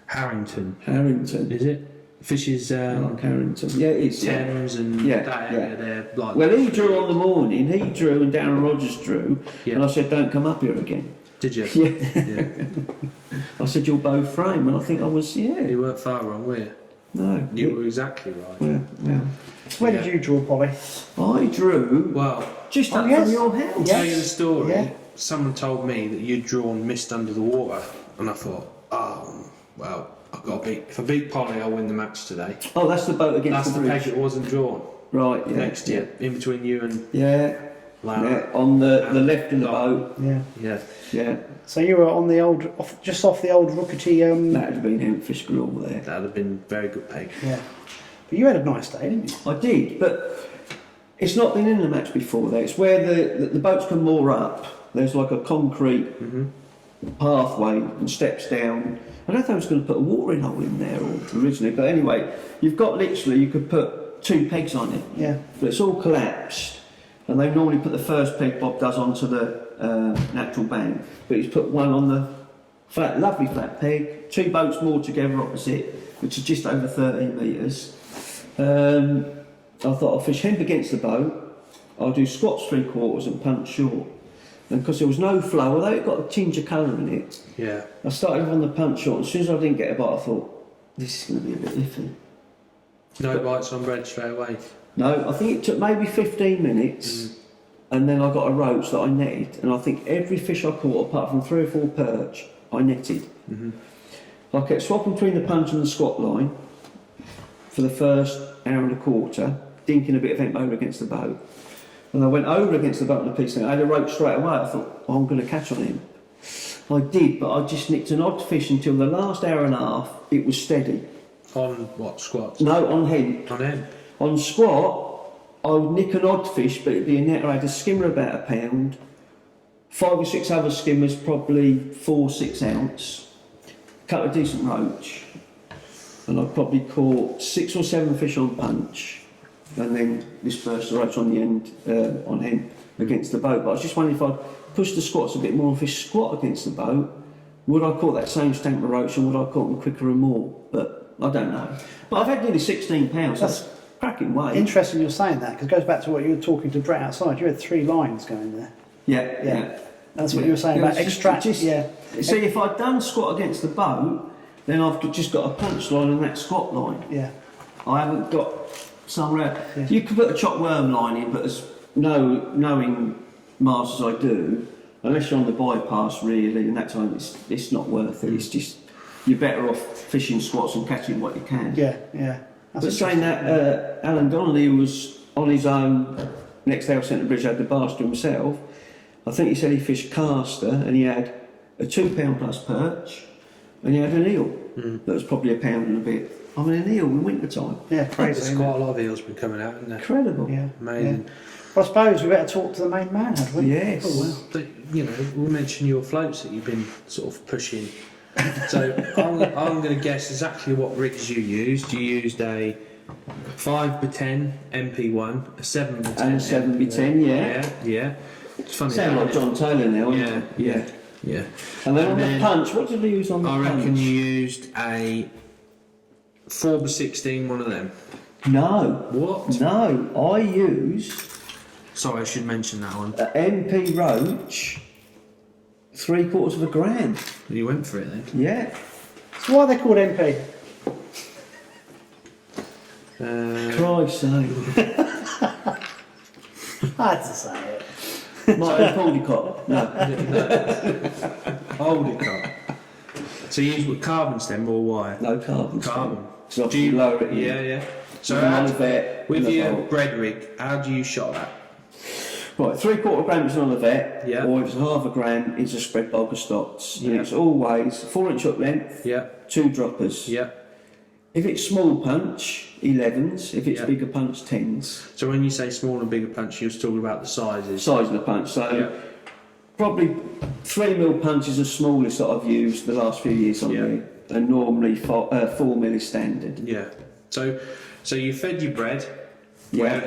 Harrington. Harrington. Is it? Fishes Mark Harrington. Yeah, it's Thames and Yeah, that yeah. area there. Like, Well, he drew on the morning. He drew and Darren Rogers drew. Yeah. And I said, don't come up here again. did you? Yeah. Yeah. I said, you'll both frame. And I think I was, yeah. You weren't far wrong, were you? No. You were exactly right. Yeah. So where did you draw, Polly? I drew Well, just up yes. from your house. tell you the story. Yeah. Someone told me that you'd drawn Mist Under the Water, and I thought, oh, well, I've got to beat. If I beat Polly, I'll win the match today. Oh, that's the boat against That's the the bridge. peg that wasn't drawn. Right, yeah. Next year, in between you and Yeah. Lara. Yeah, on the left of the Lara. boat. Yeah. Yeah. Yeah. So you were on the old, just off the old Rookety. That would have been Hempfish Grill there. That would have been very good peg. Yeah. But you had a nice day, didn't you? I did, but it's not been in the match before there. It's where the boats can moor up. There's like a concrete pathway and steps down. I don't think I was going to put a watering hole in there originally, but anyway, you've got literally, you could put 2 pegs on it. Yeah. But it's all collapsed, and they normally put the first peg Bob does onto the natural bank, but he's put one on the flat, lovely flat peg, 2 boats moored together opposite, which is just over 13 metres. I thought I'll fish hemp against the boat, I'll do squats 3/4 and punch short. And because there was no flow, although it got a tinge of colour in it, Yeah. I started on the punch short, and as soon as I didn't get a bite, I thought, this is going to be a bit iffy. No bites on bread straight away. No, I think it took maybe 15 minutes, and then I got a roach that I netted, and I think every fish I caught, apart from 3 or 4 perch, I netted. I kept swapping between the punch and the squat line for the first hour and a quarter, dinking a bit of hemp over against the boat. And I went over against the boat on a piece, and I had a roach straight away. I thought, oh, I'm going to catch on him. I did, but I just nicked an odd fish until the last hour and a half, it was steady. On what, squats? No, on hemp. On him. On squat, I would nick an odd fish, but it'd be a net. I had a skimmer about £1, 5 or 6 other skimmers, probably 4-6 ounce, a couple of decent roach, and I probably caught 6 or 7 fish on punch, and then dispersed the roach on the end on hemp against the boat. But I was just wondering if I'd push the squats a bit more and fish squat against the boat, would I caught that same stamp of roach, and would I caught them quicker and more? But I don't know. But I've had nearly 16 pounds. That's cracking weight. Interesting you're saying that, because it goes back to what you were talking to Brett outside. You had 3 lines going there. Yeah. That's what you were saying about extract. See, if I'd done squat against the boat, then I've just got a punch line and that squat line. Yeah. I haven't got somewhere. Yeah. You could put a chopped worm line in, but knowing masters I do, unless you're on the bypass really, and that time it's not worth it. It's just you're better off fishing squats and catching what you can. Yeah. But saying that, Alan Donnelly was on his own next day I Centre Bridge, had the bass to himself. I think he said he fished caster and he had a £2 plus perch and he had an eel that was probably £1 and a bit. I mean, an eel in winter time. Yeah, There's crazy. quite a lot of eels been coming out, isn't there? Incredible. Yeah. Amazing. Yeah. Well, I suppose we better talk to the main man, had we? Yes. Oh, wow. But, you know, we mentioned your floats that you've been sort of pushing. So I'm going to guess exactly what rigs you used. You used a 5x10 MP1, a 7x10 And a 7x10, yeah. Yeah. It's funny. Sound like John Taylor now, Yeah, isn't it? yeah. And then And on then the punch, what did he use on the I punch? reckon you used a 4x16, one of them. No. What? No, I used Sorry, I should mention that one. an MP Roach, 3/4 of a gram. You went for it then. Yeah. So why are they called MP? Christ's sake. I had to say it. Martin Caldecott. No. Old cock. So you use with carbon stem or wire? No carbon. Carbon. So you lower it in. Yeah. So With how an vet with and a your bolt. bread rig, how do you shot that? Right, 3/4 grams on a vet, Yeah. or if it's half a gram, it's a spread bulk of stocks. And Yeah. it's always 4-inch up length, Yeah. 2 droppers. Yeah. If it's small punch, 11s. If it's Yeah. bigger punch, 10s. So when you say small and bigger punch, you're talking about the sizes. Size of the punch. So Yeah. probably 3mm punch is the smallest that I've used the last few years on Yeah. there. And normally 4mm is standard. Yeah. So you fed your bread. Yeah.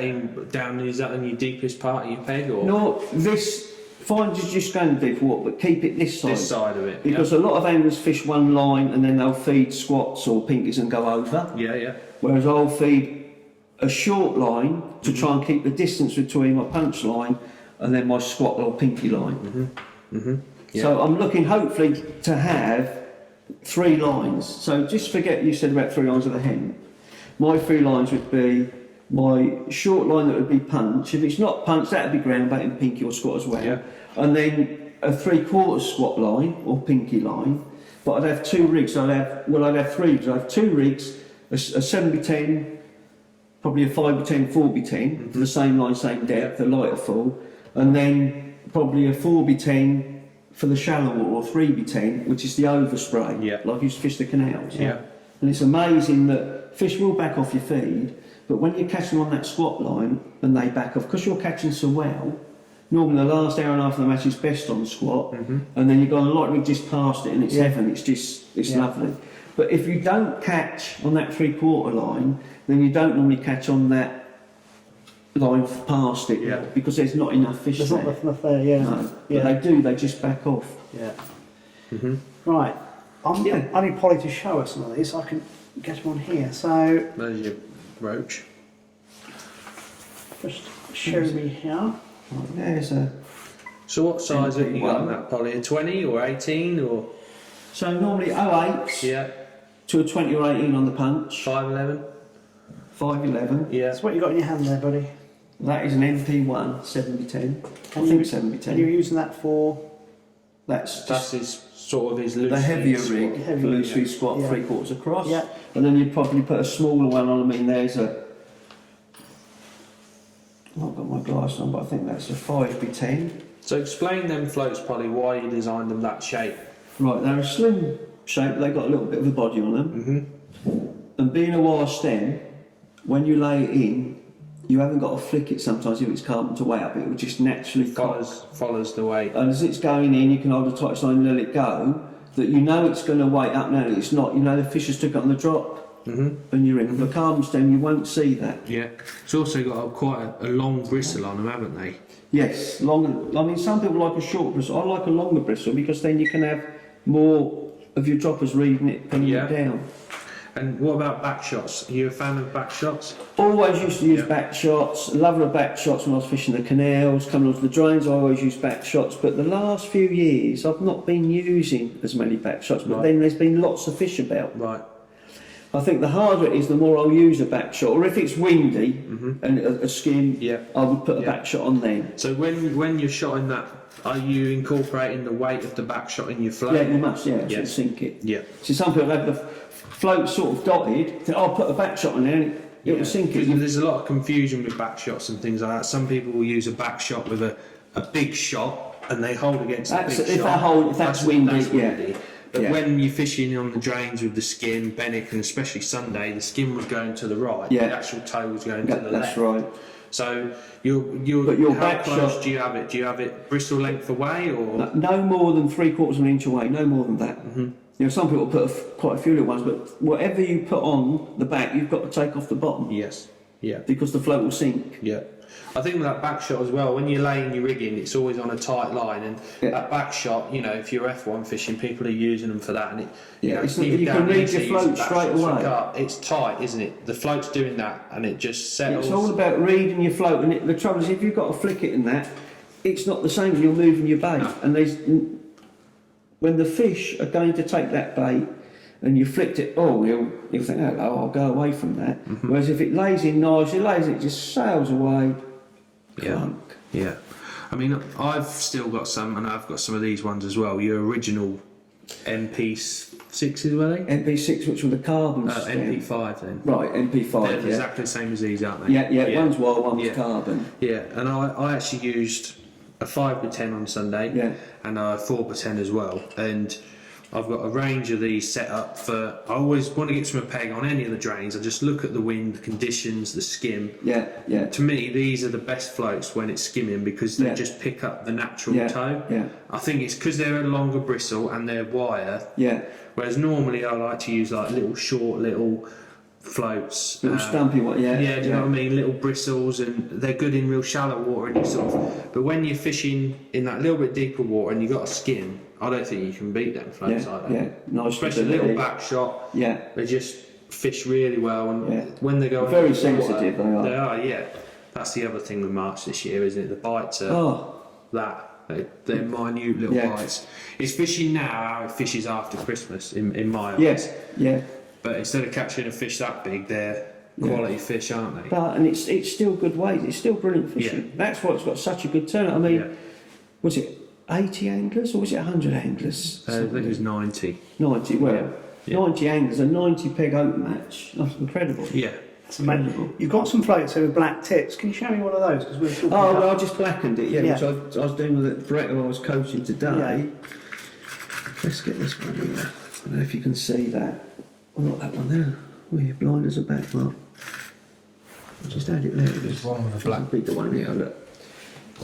Down, is that in your deepest part of your peg or No, this, find just going deep water, but keep it this side. this side of it? Because a lot of anglers fish one line and then they'll feed squats or pinkies and go over. Yeah. Whereas I'll feed a short line to try and keep the distance between my punch line and then my squat or pinky line. Yeah. So I'm looking hopefully to have 3 lines. So just forget you said about 3 lines of the hem. My 3 lines would be my short line that would be punch. If it's not punch, that would be ground bait and pinky or squat as well. Yeah. And then a 3/4 squat line or pinky line. But I'd have 2 rigs. I'd have 3 rigs. I'd have 2 rigs, a 7x10, probably a 5x10, 4x10, for the same line, same depth, a lighter full. And then probably a 4x10 for the shallow water, or 3x10, which is the overspray, Yeah. like you used to fish the canals. Yeah. And it's amazing that fish will back off your feed, but when you're catching on that squat line and they back off, because you're catching so well, normally the last hour and a half of the match is best on squat, and then you've got a light rig just past it and it's heaven, it's lovely. But if you don't catch on that 3/4 line, then you don't normally catch on that line past it, Yeah. because there's not enough fish There's there. not enough there, yeah. No, Yeah. but they just back off. Yeah. Right. I need Polly to show us some of these. So I can get them on here. So There's your roach. just show me here. Right, there's a. So what size have you got on One. that, Polly? A 20 or 18 or So normally 08 yeah, to a 20 or 18 on the punch, 5'11"? 5'11". Yeah. So what you got in your hand there, buddy? That is an MP1 7x10. I And think you- 7x10. And you're using that for That's That's just his sort of his loose. the heavier feed rig, squat. Heavier, for loose yeah. feed squat, Yeah. 3/4 across. Yeah. And then you'd probably put a smaller one on. I mean, there's a. I've not got my glass on, but I think that's a 5x10. So explain them floats, Polly, why you designed them that shape. Right, they're a slim shape, they've got a little bit of a body on them. And being a wire stem, when you lay it in, you haven't got to flick it sometimes if it's carbon to weigh up, it will just naturally cock. Follows the weight. And as it's going in, you can hold the tight line and let it go, that you know it's going to weight up now, it's not, you know the fish has took it on the drop, and you're in. With a carbon stem, you won't see that. Yeah. It's also got quite a long bristle on them, haven't they? Yes, long. I mean, some people like a short bristle. I like a longer bristle because then you can have more of your droppers reading it, putting Yeah. it down. And what about back shots? Are you a fan of back shots? Always used to use Yeah. back shots. Lover of back shots when I was fishing the canals, coming onto the drains. I always used back shots. But the last few years, I've not been using as many back shots. But Right. then there's been lots of fish about. Right. I think the harder it is, the more I'll use a back shot. Or if it's windy and a skin, Yeah. I would put a Yeah. back shot on then. So when you're shotting that, are you incorporating the weight of the back shot in your float? Yeah, you must. Yeah, Yeah. to sink it. Yeah. See, some people have the float sort of dotted. Think, I'll put a back shot on there, and it will sink it. There's a lot of confusion with back shots and things like that. Some people will use a back shot with a big shot and they hold against That's- the big if shot. that hold- if that's windy, yeah. But Yeah. when you're fishing on the drains with the skin, Benwick and especially Sunday, the skin was going to the right. Yeah. The actual toe was going Yeah, to the that's left. right. So But your how back close shot- do you have it? Do you have it bristle length away or? No more than 3/4 of an inch away. No more than that. You know, some people put quite a few little ones, but whatever you put on the back, you've got to take off the bottom Yes. Yeah. because the float will sink. Yeah. I think with that back shot as well, when you're laying your rigging, it's always on a tight line, and Yeah. that back shot, you know, if you're F1 fishing, people are using them for that, and it, you Yeah, know, it's even you down can read into your using float back straight shots for away. carp, it's tight, isn't it? The float's doing that, and it just settles. It's all about reading your float, and the trouble is, if you've got to flick it in that, it's not the same when you're moving your bait. And when the fish are going to take that bait, and you flicked it, you'll think, oh, I'll go away from that. Whereas if it lays in nice, it just sails away. Yeah. Clunk. Yeah. I mean, I've still got some, and I've got some of these ones as well. Your original MP6s, were they? MP6, which were the carbon stem. MP5 then. Right, MP5. They're yeah. exactly the same as these, aren't they? Yeah. One's wire, one's Yeah. carbon. Yeah, and I actually used a 5x10 on Sunday, Yeah. and a 4x10 as well. And I've got a range of these set up for. I always want to get some peg on any of the drains. I just look at the wind, the conditions, the skim. Yeah. To me, these are the best floats when it's skimming because they just pick up the natural toe. Yeah. I think it's because they're a longer bristle and they're wire. Yeah. Whereas normally I like to use like little short floats. Little stumpy one, yeah. Yeah, do you know what I mean? Little bristles, and they're good in real shallow water and you sort of. But when you're fishing in that little bit deeper water and you've got a skim, I don't think you can beat them floats like that. Yeah, nice. Especially a little back shot. Yeah. They just fish really well, and when they go very into the water, sensitive, they are. They are, yeah. That's the other thing with March this year, isn't it? The bites are they're minute little bites. It's fishing now how it fishes after Christmas, in my eyes. Yes. Yeah. But instead of catching a fish that big, they're quality fish, aren't they? But and it's still good weight. It's still brilliant fishing. Yeah. That's why it's got such a good turnout. I mean, was it 80 anglers or was it 100 anglers? I think it was 90. 90. Well, Yeah. 90 anglers, a 90 peg open match. That's incredible. Yeah. It's amazing. You've got some floats here with black tips. Can you show me one of those? Because we're talking Oh, about... well, I just blackened it, which I was doing with Brett who I was coaching today. Let's get this one here. I don't know if you can see that. Oh, not that one there. Oh, your blinders are back, Mark. I just had it there. There's one with a black. Big one here, look.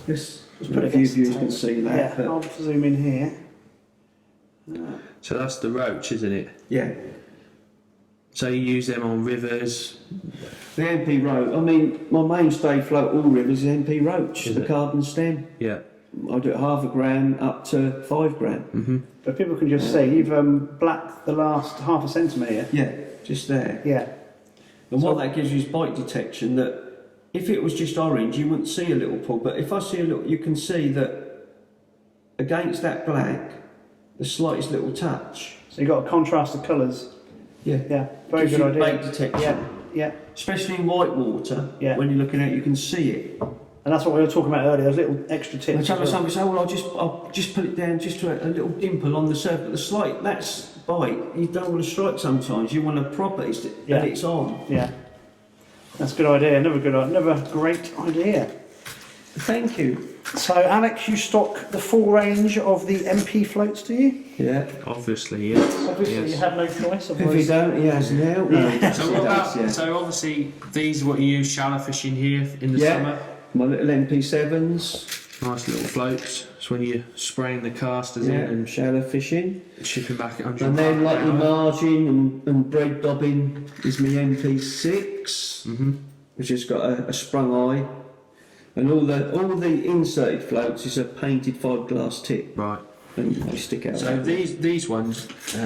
Let's put a it few against the viewers tape. can see that. Yeah, but I'll zoom in here. So that's the roach, isn't it? yeah. So you use them on rivers. The MP roach, I mean, my mainstay float all rivers is MP roach, Is the it? carbon stem. Yeah. I do it 1/2 gram up to 5 gram. But people can just see, you've blacked the last 1/2 centimetre. Yeah, just there. Yeah. And what that gives you is bite detection that if it was just orange, you wouldn't see a little pull. But if I see a little, you can see that against that black, the slightest little touch. So you've got a contrast of colours. Yeah. Yeah, very Gives good you idea. bait detection. Yeah, yeah. Especially in white water, Yeah. when you're looking at it, you can see it. And that's what we were talking about earlier, those little extra tips. I tell as well. somebody, say, well, I'll just put it down just to a little dimple on the surface. The slight, that's bite. You don't want to strike sometimes. You want to prop it and it's on. Yeah. That's a good idea. Another great idea. Thank you. So, Alex, you stock the full range of the MP floats, do you? Yeah. Obviously, yes. Obviously, Yes. you have no choice. If he Otherwise, don't, he has now. No, he So what about? So obviously, these are what you use shallow fishing here in the summer. My little MP7s. Nice little floats. It's when you're spraying the casters in Yeah, and shallow fishing. shipping back at 100. And then like your margin and bread dobbing is my MP6, which has got a sprung eye. And all the inserted floats is a painted fiberglass tip. Right. And they stick out. So these ones, what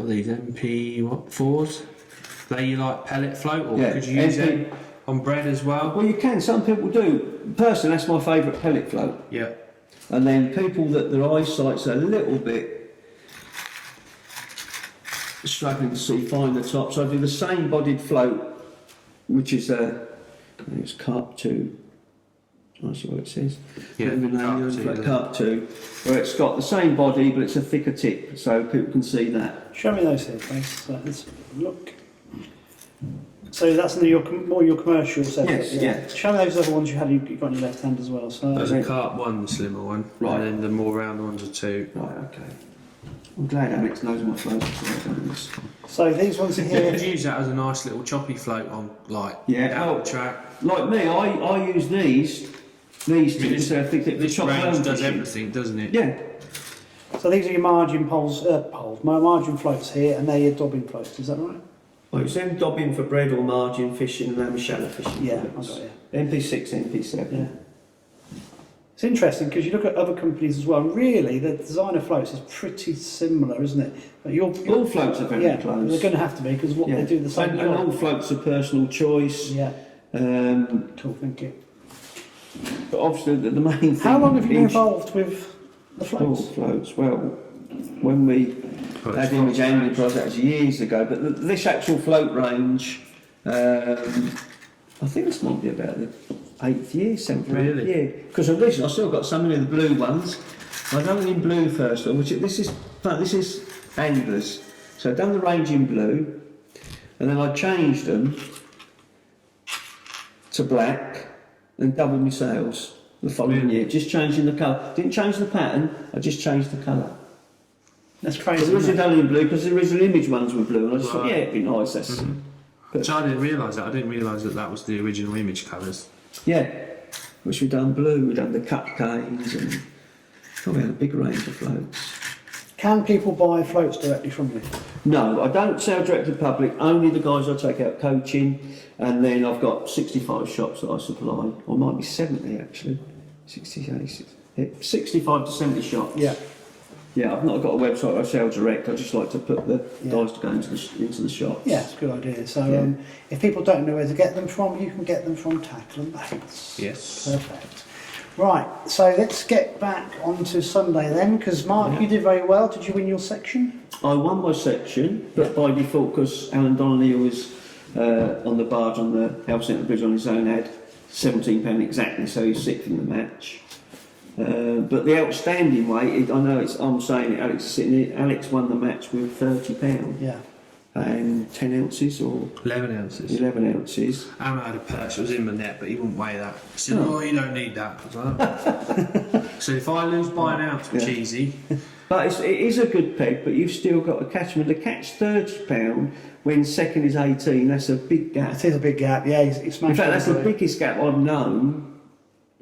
are these? MP what 4s? They like pellet float, or could you use MP. them on bread as well? Well, you can. Some people do. Personally, that's my favourite pellet float. Yeah. And then people that their eyesight's a little bit struggling to see fine the top, so I do the same bodied float, which is I think it's carp 2. I see what it says. Yeah, Carp 2, where it's got the same body but it's a thicker tip, so people can see that. show me those here, please. So let's look. So that's in your commercial setup. Yes, yeah. Show me those other ones you got in your left hand as well. So There's a carp 1, the slimmer one, Right. and then the more round ones are 2. Right, okay. I'm glad Alex knows my floats before I've done this. So these ones are You here. could use that as a nice little choppy float on, like, Yeah, track. like me, I use these tips, so I think that the This chop range down does fishing. everything, doesn't it? Yeah, So these are your margin my margin floats here, and they're your dobbing floats. Is that right? well, it's them dobbing for bread or margin fishing and them shallow fishing. Yeah, floats. I got you. MP6, MP7. Yeah. It's interesting because you look at other companies as well. And really, the design of floats is pretty similar, isn't it? But All floats are very yeah, close. they're going to have to be because Yeah. they do the same and job. all floats are personal choice. Yeah, But cool. Thank you. obviously, the main thing. How long have you been in involved with the all floats? floats? Well, when we had image angling projects years ago, but this actual float range, I think this might be about the 8th year, 7th or 8th Really? year. Because originally I still got some of the blue ones. I done it in blue first, which this is anglers. So I've done the range in blue, and then I changed them to black and doubled my sales the following year. Just changing the colour. Didn't change the pattern, I just changed the colour. That's It crazy. was Isn't it? done in blue because the original image ones were blue, and I just thought, Right. yeah, it'd be nice. That's So I didn't realise that. I didn't realise that was the original image colours. yeah. Which we've done blue, we've done the cut canes, and we had a big range of floats. Can people buy floats directly from you? No, I don't sell direct to the public, only the guys I take out coaching, and then I've got 65 shops that I supply, or might be 70 actually, 65 to 70 shops. Yeah. Yeah, I've not got a website I sell direct, I just like to put the Yeah. guys to go into the shops. Yeah, it's a good idea. So Yeah. if people don't know where to get them from, you can get them from Tackle and Baits. Yes. Perfect. Right, so let's get back onto Sunday then, because Mark, Yeah. you did very well. Did you win your section? I won my section, but by default, because Alan Donnelly was on the barge on the House Centre Bridge on his own, had £17 exactly, so he's sixth in the match. But the outstanding weight, I'm saying it, Alex is sitting here, Alex won the match with £30 Yeah. and 10 ounces or 11 ounces. 11 ounces. Alan had a perch, it was in my net, but he wouldn't weigh that. He said, Oh. oh, you don't need that. I was like, so if I lose by an ounce with Yeah. cheesy, But it is a good peg, but you've still got to catch him. To catch £30 when second is 18, that's a big gap. It is a big gap, yeah. He smashed In fact, that's the everybody. biggest gap I've known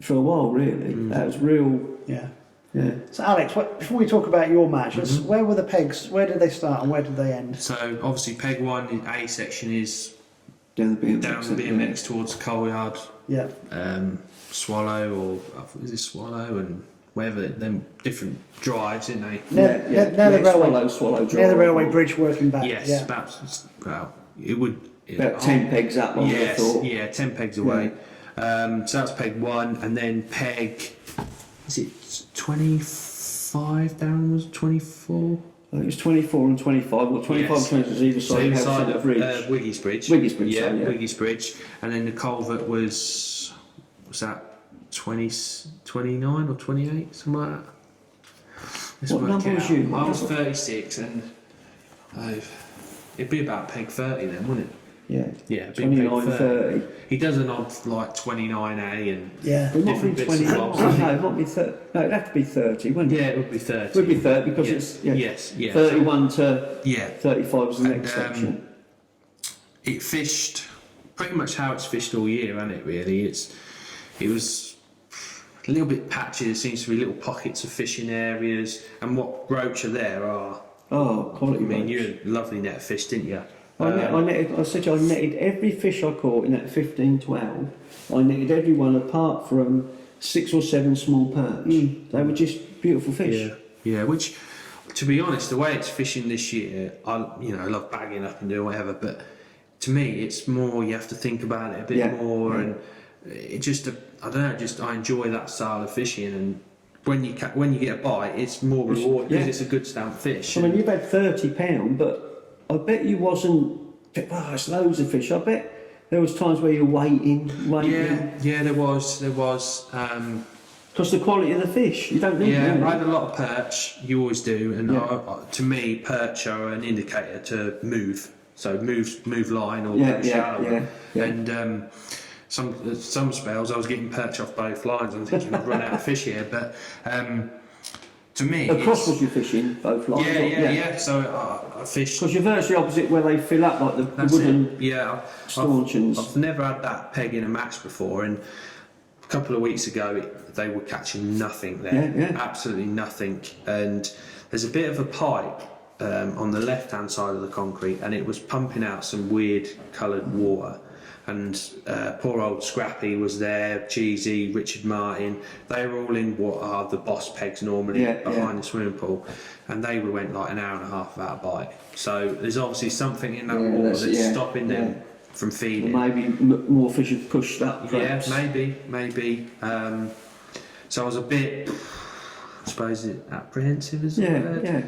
for a while, really. That was real, Yeah. yeah. So Alex, before we talk about your match, where were the pegs? Where did they start and where did they end? so obviously peg 1 in A section is Down the BMX. down the BMX towards Coal Yard, Yeah. Swallow, or is it Swallow, and wherever, them different drives, didn't they? Near the railway. Swallow Near the drive. railway bridge working back. Yes, Yeah. well, it would. About 10 pegs up, I would have Yes, thought. yeah, 10 pegs away. So that's peg 1, and then peg, is it 25 down, was it 24? I think it was 24 and 25. Well, 25 Yes. and 20 was either So side of either House Centre Bridge. Wiggy's Bridge. Wiggy's Bridge, Yeah, sorry, yeah. Wiggy's Bridge. And then the culvert was that 29 or 28, something like that? Let's What work number it was out. you? I was 36, and it'd be about peg 30 then, wouldn't it? Yeah. Yeah, it'd be peg 29, 30. He does an odd like 29A and Yeah. It might different be bits 20. and No, bobs. it might be 30. No, it'd have to be 30, wouldn't it? Yeah, it would be 30. It would be 30 because Yeah. it's yeah, Yes, yeah. 31 to Yeah. 35 is the And, next section. It fished pretty much how it's fished all year, hasn't it? Really, it was a little bit patchy. There seems to be little pockets of fishing areas, and what roach are there are. Oh, I quality. mean, roach. you had a lovely net of fish, didn't you? I said to you, I netted every fish I caught in that 15-12. I netted every one apart from 6 or 7 small perch. They were just beautiful fish. Yeah. Which, to be honest, the way it's fishing this year, I love bagging up and doing whatever, but to me, it's more you have to think about it a bit more, and it just I don't know, I enjoy that style of fishing, and when you get a bite, it's more rewarding because it's a good stamp fish. I mean, you've had £30, but I bet you wasn't. Oh, it's loads of fish. I bet there was times where you're waiting. Yeah, there was. Because the quality of the fish, you don't need them. I had a lot of perch. You always do, and to me, perch are an indicator to move. So move line or go shallower. And some spells I was getting perch off both lines. I'm thinking I've run out of fish here, but to me, Across was you fishing both lines? Yeah. So I fished. Because you're virtually opposite where they fill up, like the wooden stanchions. I've never had that peg in a match before, and a couple of weeks ago they were catching nothing there, absolutely nothing. And there's a bit of a pipe on the left-hand side of the concrete, and it was pumping out some weird coloured water. And poor old Scrappy was there, Cheesy, Richard Martin. They were all in what are the boss pegs normally behind the swimming pool, and they went like an hour and a half without a bite. So there's obviously something in that water that's stopping them from feeding. Maybe more fish have pushed up. Perhaps. Yeah, maybe. So I was a bit, I suppose, apprehensive as well. Yeah.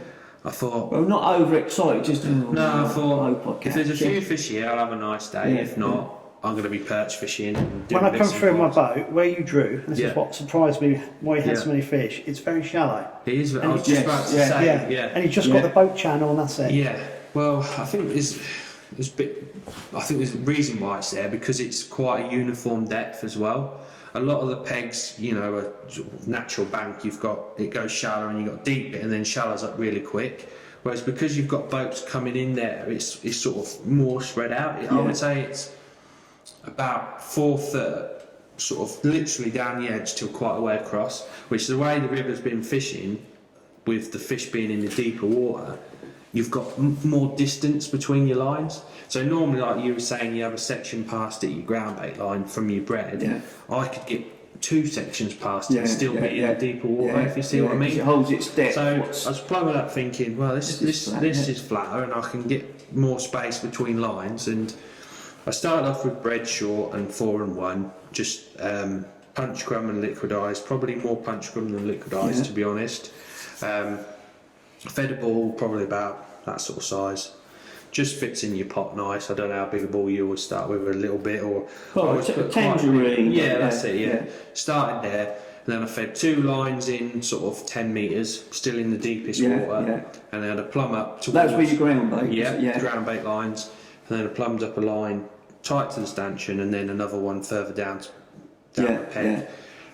I thought. Well, not overexcited, just. No, I thought hope I if there's a catch few it. fish here, I'll have a nice day. Yeah, if not, I'm going to be perch fishing. And When doing I come bits and through my bobs. boat, where you drew, this Yeah. is what surprised me, why you had Yeah. so many fish, it's very shallow. It is. I And was it's- just about to yes, say. Yeah, Yeah. and you've just Yeah. got the boat channel and that's it. Yeah. Well, I think there's a bit. I think there's a reason why it's there because it's quite a uniform depth as well. A lot of the pegs, you know, are sort of natural bank. You've got it goes shallow and you've got deep bit and then shallows up really quick. Whereas because you've got boats coming in there, it's sort of more spread out. I would say it's about 4 foot, sort of literally down the edge till quite a way across. Which is the way the river's been fishing, with the fish being in the deeper water. You've got more distance between your lines. So normally, like you were saying, you have a section past it, your ground bait line from your bread. Yeah. I could get 2 sections past it and still be in the deeper water, Yeah, if you see what I mean. It holds its depth. So I was plumbing up thinking, well, this flat, is flatter and I can get more space between lines. And I started off with bread short and 4 and 1, just punch crumb and liquidised, probably more punch crumb than liquidised to be honest. Fed a ball probably about that sort of size. Just fits in your pot nice. I don't know how big a ball you would start with, a little bit or. A tangerine. Yeah, that's it. Yeah. Started there, and then I fed 2 lines in sort of 10 metres, still in the deepest water, and then I plumb up towards. That's where your ground bait. Yeah, ground bait lines, and then I plumbed up a line tight to the stanchion, and then another one further down the peg,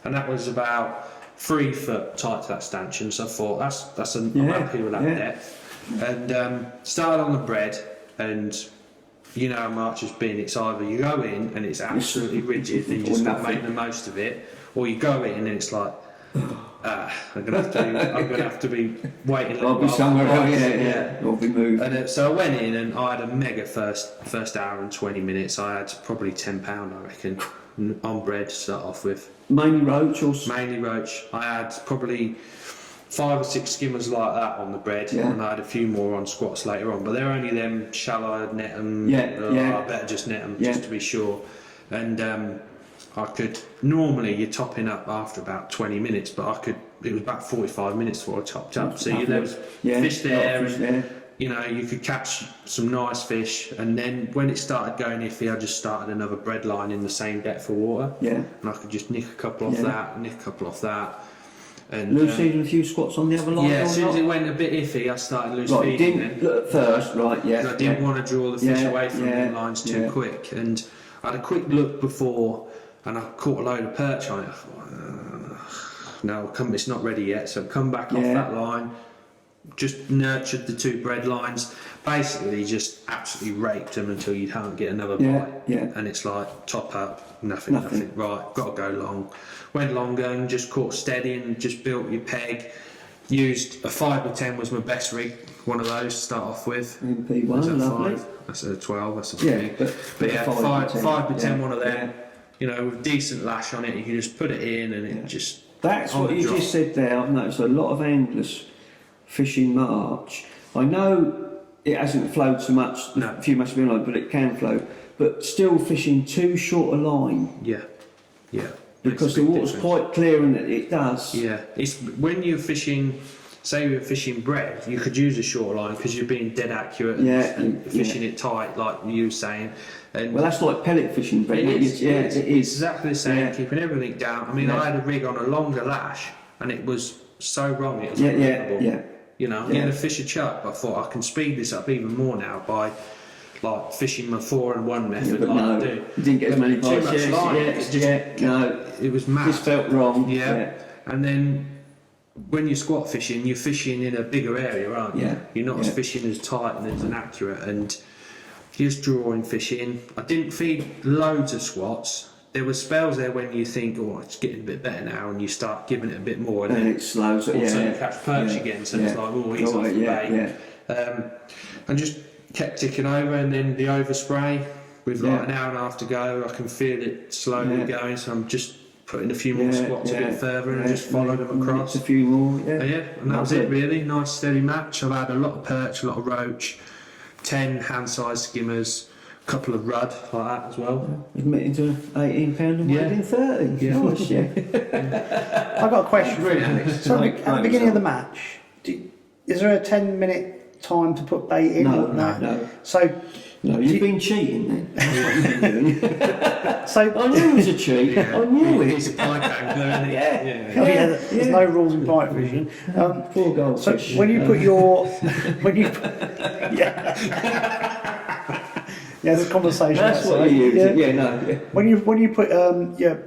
and that was about 3 foot tight to that stanchion. So I thought I'm happy with that depth. And started on the bread, and you know how much it's been. It's either you go in and it's absolutely rigid and you just got to make the most of it, or you go in and it's like, I'm gonna have to be waiting. I'll be somewhere else. I'll be moved. And so I went in and I had a mega first hour and 20 minutes. I had probably £10, I reckon, on bread to start off with. Mainly roach or? Mainly roach. I had probably 5 or 6 skimmers like that on the bread, and I had a few more on squats later on. But they're only them shallow. I'd net them. I better just net them just to be sure. And I could normally you're topping up after about 20 minutes, but it was about 45 minutes before I topped up. So there was fish there, and you know you could catch some nice fish. And then when it started going iffy, I just started another bread line in the same depth of water. And I could just nick a couple off that, nick a couple off that. And losing a few squats on the other line. Yeah, as soon as it went a bit iffy, I started loose feeding. Didn't look at first, right? Yeah. I didn't want to draw the fish away from the lines too quick, and I had a quick look before, and I caught a load of perch on it. I thought, no, it's not ready yet. So come back off that line. Just nurtured the 2 bread lines. Basically, just absolutely raped them until you can't get another bite. And it's like top up, nothing. Right, got to go long. Went longer and just caught steady and just built your peg. Used a 5x10 was my best rig. One of those to start off with. MP1, lovely. That's a 12. That's a big. But 5x10, one of them. You know, with decent lash on it, you can just put it in and it just. That's what you just said there. I've noticed a lot of anglers fishing March. I know it hasn't flowed so much. A few must have been like, but it can flow. But still fishing too short a line. Yeah. Because the water's quite clear and it does. Yeah, it's when you're fishing. Say you're fishing bread, you could use a short line because you're being dead accurate and fishing it tight, like you were saying. And well, that's like pellet fishing bread. It is. It is exactly the same. Keeping everything down. I mean, I had a rig on a longer lash, and it was so wrong. It was unbelievable. You know, I'm going to fish a chuck. I thought I can speed this up even more now by like fishing my 4 and 1 method. I do. You didn't get as many bites. Too much line. It was mad. Just felt wrong. And then when you're squat fishing, you're fishing in a bigger area, aren't you? You're not as fishing as tight and as inaccurate, and just drawing fishing. I didn't feed loads of squats. There were spells there when you think, oh, it's getting a bit better now, and you start giving it a bit more, and then it slows. All of a sudden you catch perch again, so it's like, oh, he's off the bait. And just kept ticking over, and then the overspray with like an hour and a half to go, I can feel it slowly going, so I'm just putting a few more squats a bit further and just followed them across. A few more, and that was it really. Nice steady match. I've had a lot of perch, a lot of roach, 10 hand-sized skimmers, a couple of rudd like that as well. You've met into £18 and weighed in 30. Nice, I've got a question for you. So at the beginning of the match, is there a 10-minute time to put bait in? No. So No, you've been cheating then. That's what you've been doing. So, I knew it was a cheat. I knew He's it. a pike angler, isn't he? Yeah. oh, yeah, there's no rules in bite fishing. Poor So goldfish. when you put your, when you, yeah, yeah, there's a conversation. That's what outside. you use. Yeah, no. Yeah. When you put your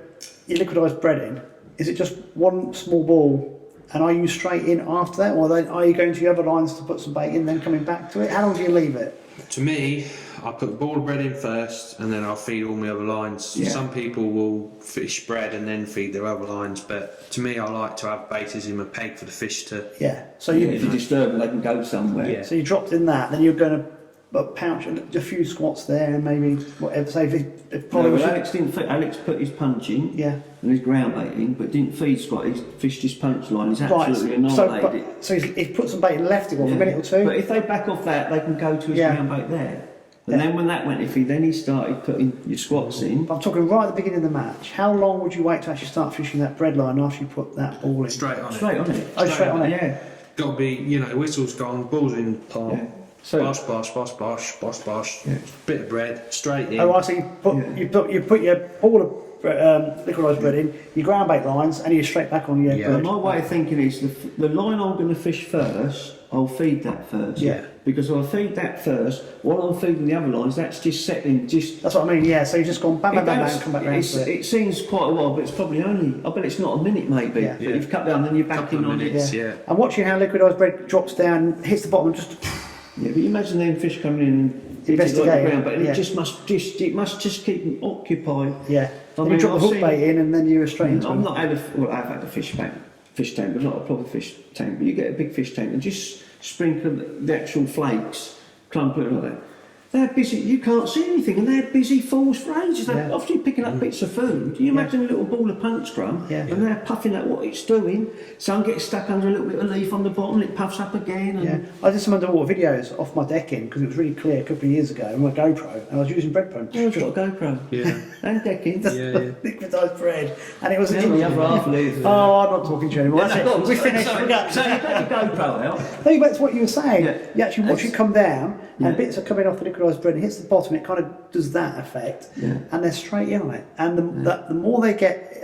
liquidised bread in, is it just one small ball, and are you straight in after that, or are you going to the other lines to put some bait in, then coming back to it? How long do you leave it? To me, I put the ball of bread in first, and then I'll feed all my other lines. Yeah. Some people will fish bread and then feed their other lines, but to me, I like to have baiters in my peg for the fish to. Yeah. So If you disturb them, they can go somewhere. Yeah. So you dropped in that, then you're going to pouch a few squats there, and maybe whatever. Say if No, probably well, Alex didn't. Alex put his punch in. yeah. And his ground bait in, but didn't feed squat. He fished his punch line. He's absolutely So, annihilated it. so he's put some bait and left it for a minute or two. But if they back off that, they can go to his Yeah. ground bait there. And then when that went iffy, then he started putting your squats in. I'm talking right at the beginning of the match. How long would you wait to actually start fishing that bread line after you put that ball in? Straight on Straight on it. Oh, straight on it. Yeah. Got to be, whistle's gone, ball's in palm. Yeah. So- bosh, bosh, bosh, bosh, bosh, bosh. Yeah. Bit of bread, straight in. Oh, I see. You put your ball of liquidised bread in, your ground bait lines, and you're straight back on your Yeah. bread. My way of thinking is the line I'm going to fish first, I'll feed that first. Yeah. Because if I feed that first, while I'm feeding the other lines, that's just setting, That's what I mean. Yeah. So you've just gone bang, bang, bang, bang, It's- and come back round to it. It seems quite a while, but it's probably only, I bet it's not a minute maybe. Yeah. But you've cut down, then you're back Couple in of on it. minutes. Yeah. And watching how liquidised bread drops down, hits the bottom, and just Yeah, but you imagine them fish coming in and Investigate, like the ground, but yeah. it must just keep them occupied. yeah. I Then mean, you drop the I've hook bait in, and then you're straight into I've it. not had I've had a fish tank, but not a proper fish tank. But you get a big fish tank and just sprinkle the actual flakes, clump it like that. They're busy. You can't see anything, and they're busy fools for ages. They're Yeah. obviously picking up bits of food. You imagine a little ball of punch scrum, Yeah. and they're puffing at what it's doing. Some get stuck under a little bit of leaf on the bottom, and it puffs up again. And Yeah, I did some underwater videos off my decking because it was really clear a couple of years ago with my GoPro, and I was using bread punch. I've got a GoPro Yeah. and decking. Liquidised bread, and it was. Yeah, the other half leaves. Oh, I'm not talking to you anymore. That's No, it. We finished. sorry. We got. So you've got your GoPro out. No, that's what you were saying. Yeah. You actually watch it come down, Yeah. and bits are coming off the liquidised bread, and it hits the bottom. It kind of does that effect, Yeah. and they're straight in on it. And the more they get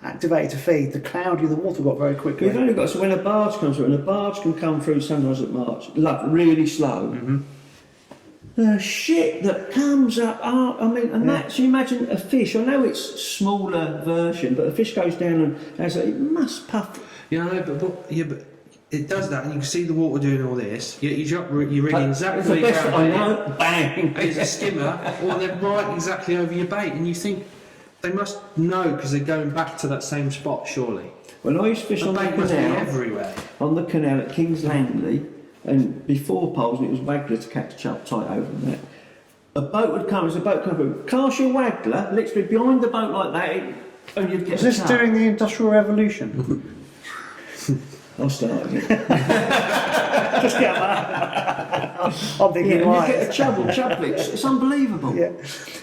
activated to feed, the cloudier the water got very quickly. You've only got, so when a barge comes through, and a barge can come through sometimes at March, really slow. The shit that comes up, so you imagine a fish, I know it's a smaller version, but a fish goes down and it must puff. Yeah, I know, but it does that, and you can see the water doing all this. You're rigging exactly It's where the you're best that I know, bang! It's a skimmer, or they're right exactly over your bait, and you think they must know because they're going back to that same spot, surely. When I used to fish The on the bait must be canal, everywhere. at King's Landley, and before poles, and it was waggler to catch up tight over that. A boat would come, through, cast your waggler, literally behind the boat like that, and you'd get Was this a chub. during the Industrial Revolution? I started it. Just get that. I'm thinking, Yeah, and right. you get a chublets. It's unbelievable. Yeah.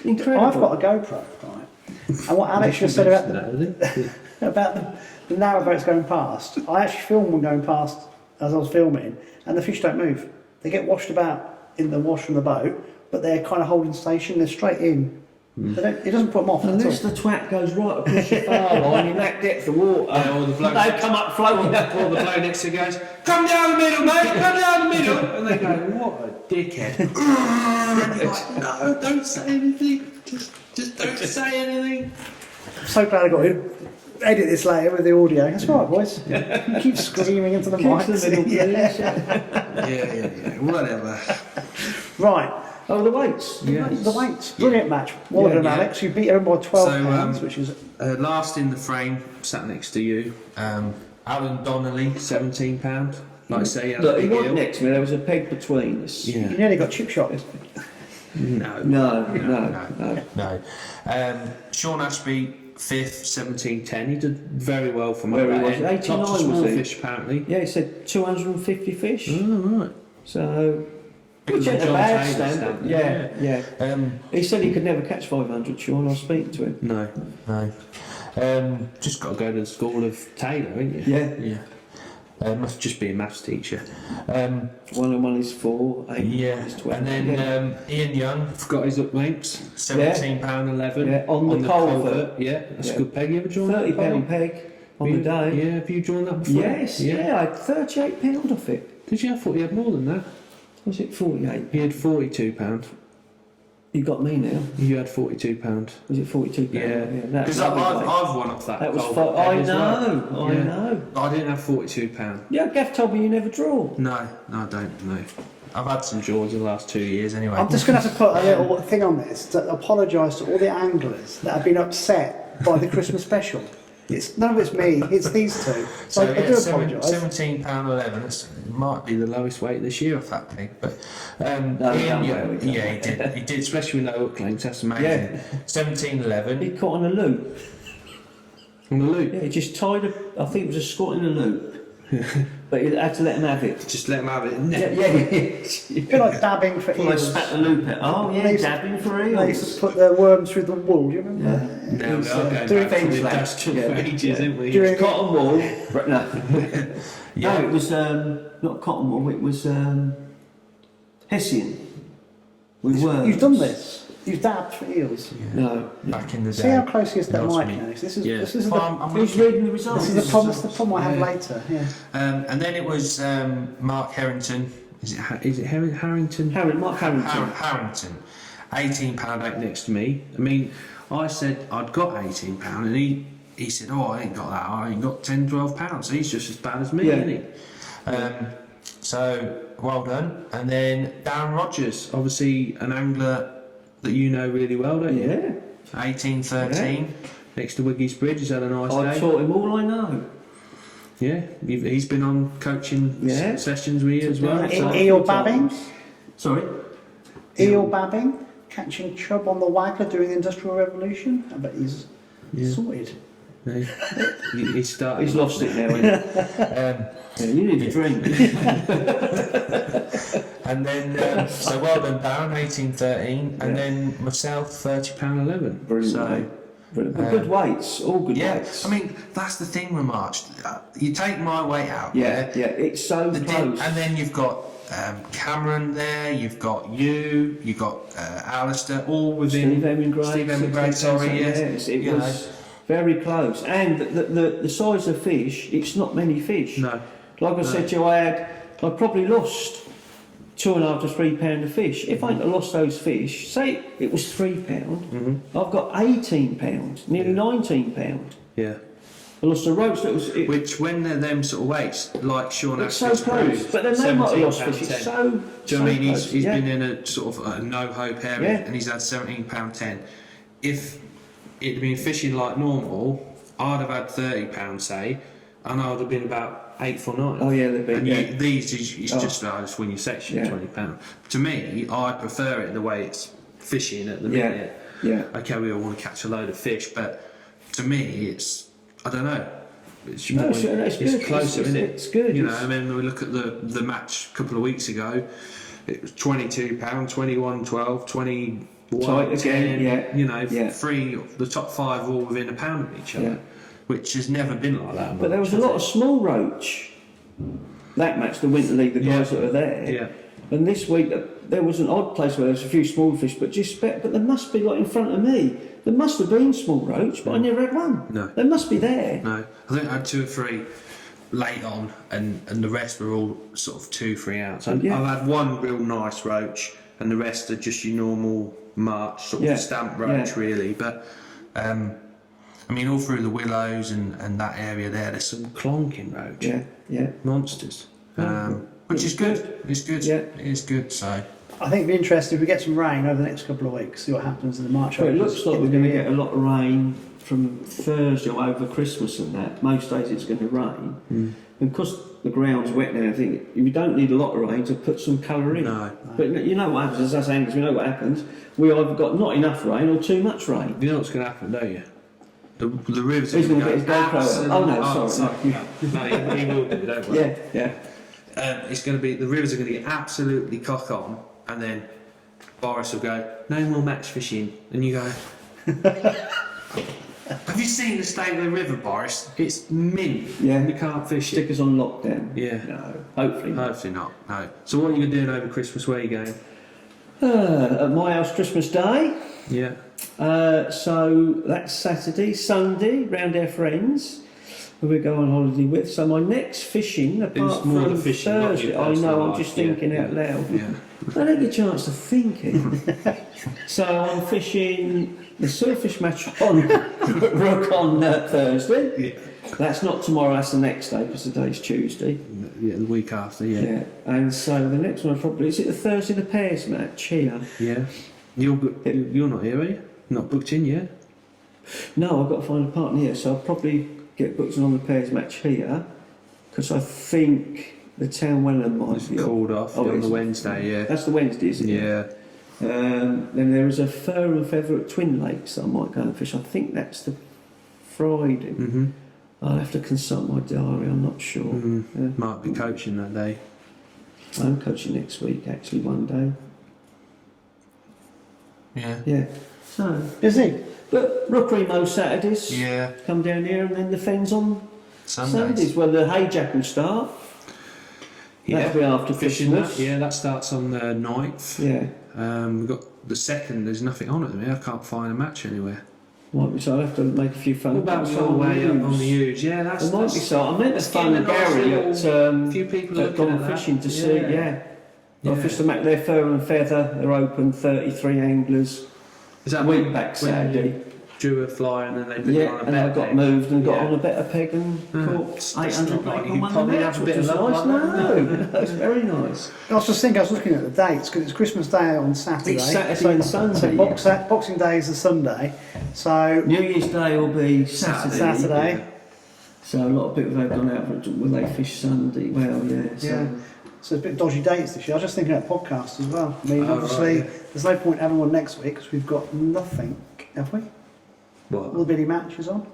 Incredible. I've got a GoPro, right? And what Alex just said about the narrowboats going past, I actually filmed one going past as I was filming, and the fish don't move. They get washed about in the wash from the boat, but they're kind of holding station. They're straight in. They don't, it doesn't put them off at Unless all. the twat goes right across the far line in that depth of water, Yeah, or the bloke- they come up floating. Or the bloke next to you goes, come down the middle, mate, come down the middle. And they go, what a dickhead. And you're like, no, don't say anything. Just don't say anything. I'm so glad I got to edit this later with the audio. That's right, boys. You keep screaming into the mic. Keep the middle, please. Yeah, whatever. Right. Oh, the weights. The weights. Brilliant match. Well done, Yeah. Alex. You beat everyone by 12 So, pounds, which is... last in the frame, sat next to you, Alan Donnelly, £17. Like I say, Look, he Big wasn't Hill. next to me, there was a peg between us. Yeah. You nearly got chip shot. No. No. Sean Ashby, 5th, 17.10. He did very well for my Where he bet. was, 89 Lots of was small he? fish, apparently. Yeah, he said 250 fish. Oh, right. So, It was which ain't a a John bad Taylor standard. standard. Yeah. He said he could never catch 500, Sean. I was speaking to him. No. Just got to go to the school of Taylor, ain't you? Yeah. Must just be a maths teacher. 1 and 1 is 4, 8 Yeah, is 12. and then Ian Young forgot his uplinks, £17.11 Yeah, on the culvert. Yeah, that's Yeah. a good peg. You ever drawn that? £30 peg on the day. Yeah, have you drawn that before? Yes, yeah, I had £38 off it. Did you? I thought you had more than that. Was it 48? He had £42. You got me now. You had £42. Was it 42 pounds? Yeah, that because was I've lovely. won off that. That was culvert fun. peg I as well. know, I Yeah. know. I didn't have £42. Yeah, Gav told me you never draw. No, I don't. No, I've had some draws in the last 2 years anyway. I'm just going to have to put a little thing on this to apologise to all the anglers that have been upset by the Christmas special. It's none of it's me, it's these two. So I do apologise. £17.11. It might be the lowest weight this year off that pig, but No, Ian, no, yeah, he did. He did, especially with no hook links. That's amazing. Yeah. 17.11 He caught on a loop. on the loop. Yeah, he just tied I think it was a squat in a loop. But he had to let him have it. Just let him have it. Yeah, A bit like dabbing for Well, they eels. spat the loop out. Oh, yeah, They used to- dabbing for They used eels. to put the worms through the wool, do you remember? Yeah. Now we are going doing back to things the like- industrial yeah, ages, yeah. isn't we? During- Cotton wool. Right, no. Yeah. No, it was not cotton wool, it was Hessian. With worms. You've done this. You've dabbed for eels. No. Back in the day. See how close he is to that Lost mic me. now. This is Yeah. this is Well, the I'm Who's looking- reading the results? this is the problem. That's the problem I have Yeah. later. Yeah. And then it was Mark Harrington. Is it Harrington? Mark Harrington. Harrington. £18.8 next to me. I mean, I said I'd got £18 and he said, oh, I ain't got that. I ain't got £10, £12. He's just as bad as me, Yeah. isn't he? So, well done. And then Darren Rogers, obviously an angler that you know really well, don't you? Yeah. 18-13. Next to Wiggy's Bridge. He's had a nice I day. taught him all I know. Yeah, he's been on coaching Yeah. sessions with you as well. Yeah. so- Eel babbing. Sorry? Eel babbing. Catching chub on the waggler during the Industrial Revolution. I bet he's sorted. No, he started. He's lost it now, isn't he? Yeah, you need a drink. And then, so well done, Darren, 18-13, and then myself, £30.11. Brilliant. So, mate. Brilliant. But good weights, all good yeah, weights. I mean, that's the thing with March. You take my weight out, yeah, it's so the close. and then you've got Cameron there, you've got you've got Alistair, all within. Steve Emigrate. Steve Emigrate, sorry, yes. It You was very close. And the size of fish, it's not many fish. No. Like I said to you, I probably lost £2.5 to £3 of fish. If I hadn't lost those fish, say it was £3, I've got £18, nearly £19. Yeah. I lost the ropes. Which, when they're them sort of weights, like Sean It's so Ashley's close. proved, But then they might have lost £17.10. fish. It's so. Do you know so what I mean? close. He's Yeah. been in a sort of a no hope area, Yeah. and he's had £17.10. If it'd been fishing like normal, I'd have had £30, say, and I would have been about 8th or 9th. Oh yeah, they've been. And Yeah. these, it's just win your section, Yeah. £20. To me, I prefer it the way it's fishing at the minute. Yeah. Okay, we all want to catch a load of fish, but to me, it's, I don't know. It's, No, more, it's good. closer, isn't it? It's good. You know, I mean, we look at the match a couple of weeks ago. It was £22, 21.12, 21 Tight again, 10, yeah. You know, Yeah. the top 5 all within a pound of each other, Yeah. which has never been like that. But there was a lot of small roach. That match, the Winter League, the guys that were there. Yeah. And this week there was an odd place where there was a few small fish, but but there must be like in front of me. There must have been small roach, but I never had one. No. They must be there. No, I think I had 2 or 3 late on, and the rest were all sort of 2-3 ounce. I've had one real nice roach, and the rest are just your normal March sort of stamp roach, really. But I mean, all through the willows and that area there's some clonking roach. Yeah. Monsters. Which is good. It's good. Yeah. It is good. So. I think it'd be interesting if we get some rain over the next couple of weeks. See what happens in the March. Well, it Opens looks like in we're the going to new get a lot of rain from Thursday or over Christmas and that. Most days it's going to rain. And because the ground's wet now, I think you don't need a lot of rain to put some colour in. No. But you know what happens, as us anglers, we know what happens. We either got not enough rain or too much rain. You know what's going to happen, don't you? The rivers are He's going gonna to get his GoPro out. Oh, no, sorry. No, he will do, don't worry. Yeah. It's going to be, the rivers are going to get absolutely cock on, and then Boris will go, no more match fishing, and you go, Have you seen the state of the river, Boris? It's mint. Yeah. You can't fish it. Stick us on lockdown. Yeah. No, hopefully not. Hopefully not. No. So what are you doing over Christmas? Where are you going? At my house Christmas Day. Yeah. So that's Saturday, Sunday, round our friends who we go on holiday with. So my next fishing, apart It's more from the fishing, not Thursday, your I personal know, I'm life, just yeah, thinking out yeah, loud. Yeah. I don't get a chance to think it. So I'm fishing the surfish match on Rook on Thursday. Yeah. That's not tomorrow, that's the next day because today's Tuesday. Yeah, the week after, yeah. Yeah. And so the next one probably, is it the Thursday the pairs match here? Yeah. You're not here, are you? Not booked in yet? No, I've got to find a partner here, so I'll probably get booked in on the pairs match here because I think the Town Welland might It's be called off on it's- the Wednesday, yeah. That's the Wednesday, isn't it? Yeah. Then there is a fur and feather at Twin Lakes that I might go and fish. I think that's the Friday. Mm-hmm. I'll have to consult my diary, I'm not sure. Yeah. Might be coaching that day. I'm coaching next week, actually, one day. Yeah. Yeah. So, Busy. but Rookery most Saturdays. Yeah. Come down here and then the fens on Sundays. Sundays. Well, the hayjack will start. Yeah. That'll be after Fishing Christmas. that, yeah, that starts on the 9th. Yeah. We've got the 2nd, there's nothing on at the minute, I can't find a match anywhere. Might be so. I'll have to make a few phone What about calls all the way up on the news. huge? Yeah, that's... There might be so. I meant to that's phone getting a nice Gary little at few people at looking Gone at that. Fishing to see. Yeah. I Yeah. fished them at their fur and feather. They're open, 33 anglers. Is that Week when- back when Saturday. you drew a fly and then they put you Yeah, on a and bet I got peg? moved and got Yeah. on a better peg and caught That's 800 not like bait you on one probably match, have a which bit was of luck nice. like that, No, that was very nice. I was just thinking, I was looking at the dates because it's Christmas Day on Saturday. It's Saturday and Sunday, So Boxing Day is the Sunday. So New Year's Day will be Saturday. Saturday. So a lot of people have gone out for will they fish Sunday? Well, yeah. So. Yeah. So it's a bit dodgy dates this year. I was just thinking about podcasts as well. I mean, Oh, obviously, right, yeah. there's no point having one next week because we've got nothing, have we? What? Will there be any matches on?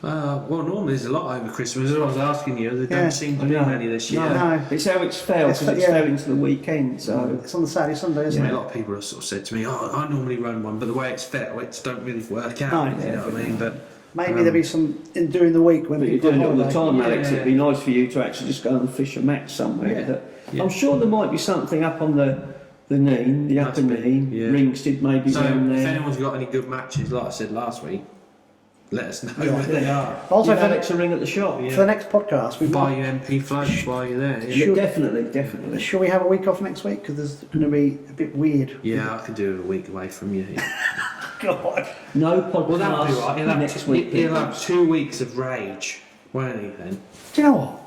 Well, normally there's a lot over Christmas. As I was asking you, there Yeah. don't seem to be No. many this year. No. It's how it's fell It's because it's yeah. fell into the weekend. So It's on the Saturday, Sunday, isn't A it? lot of people have sort of said to me, "Oh, I normally run one, but the way it's fell, it don't really work out." No. You know what I mean? But Maybe there'll be some in during the week when but you're people doing it are all the on time, Yeah. Alex. It'd be nice for you to actually just go and fish a match somewhere. Yeah. That, Yeah. I'm sure there might be something up on the Nene, the upper Must be, Nene. yeah. Ringsted maybe so, down if there. anyone's got any good matches, like I said last week, let us know Yeah. where they are. Also, Give for, Alex a ring at the shop. Yeah. for the next podcast, we Buy might. you MP floats while you're there. Yeah, Yeah, definitely. Shall we have a week off next week? Because there's going to be a bit weird. yeah, I could do a week away from you. Yeah. God. No podcast Well, that'll be right. He'll have, next week. he'll have 2 weeks of rage, won't he? Then. Do you know what?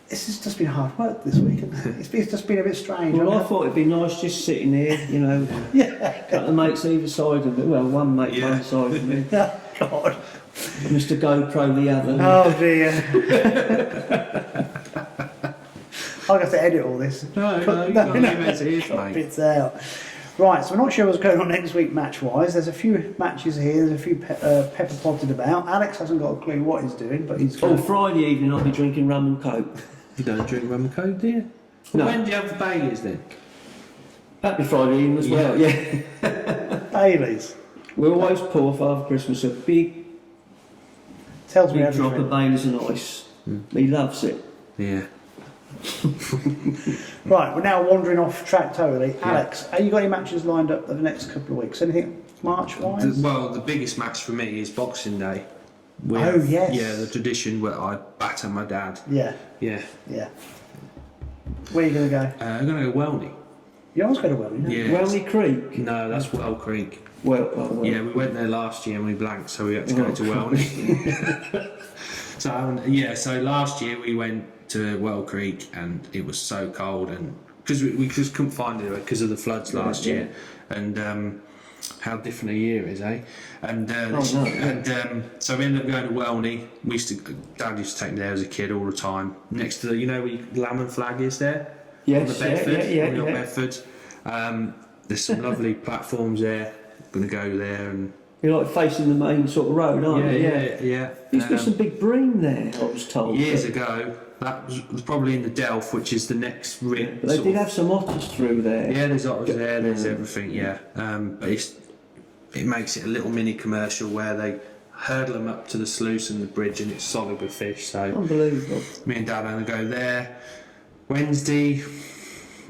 This has just been hard work this week. Hasn't it? It's just been a bit strange. Well, I haven't thought it'd be nice just sitting here, you know, it? Yeah. couple of mates either side of me. Well, one mate Yeah. one side of me, God. Mr. GoPro the other. Oh dear. I'll have to edit all this. No, you can't leave it as it is, Cut mate. bits out. Right, so we're not sure what's going on next week match-wise. There's a few matches here. There's a few pepper potted about. Alex hasn't got a clue what he's doing, but he's Oh, going. Friday evening I'll be drinking rum and coke. You don't drink rum and coke, do you? No. When do you have the Baileys then? That'd be Friday evening as well, yeah. Baileys. We always pour Father Christmas a big Tells me drop of everything. Baileys and ice. He loves it. Yeah. Right, we're now wandering off track totally. Alex, have you got any matches lined up for the next couple of weeks? Anything March-wise? Well, the biggest match for me is Boxing Day. We Oh, have- yes. Yeah, the tradition where I batter my dad. Yeah, Yeah. yeah. Where are you going to go? I'm going to go Welney. You always go to Welling, don't you? Yeah. Welney Creek. No, that's Well Creek. Well, Yeah, we went there last year and we blanked, so we had to go to Welney. So last year we went to Well Creek and it was so cold, and because we just couldn't find it because of the floods last year, and how different a year is, eh? And so we ended up going to Welney. Dad used to take me there as a kid all the time. Next to the, where Lamb Flag is there. Yes, On the Bedford. yeah. Bedford. There's some lovely platforms there. Going to go there and You're like facing the main sort of road, aren't you? yeah. There's got some big bream there, I was told. Years ago, that was probably in the Delph, which is the next ring. But they did have some otters through there. Yeah, there's otters there's everything, yeah. But it makes it a little mini commercial where they hurdle them up to the sluice and the bridge, and it's solid with fish. So Unbelievable. me and Dad are going to go there. Wednesday,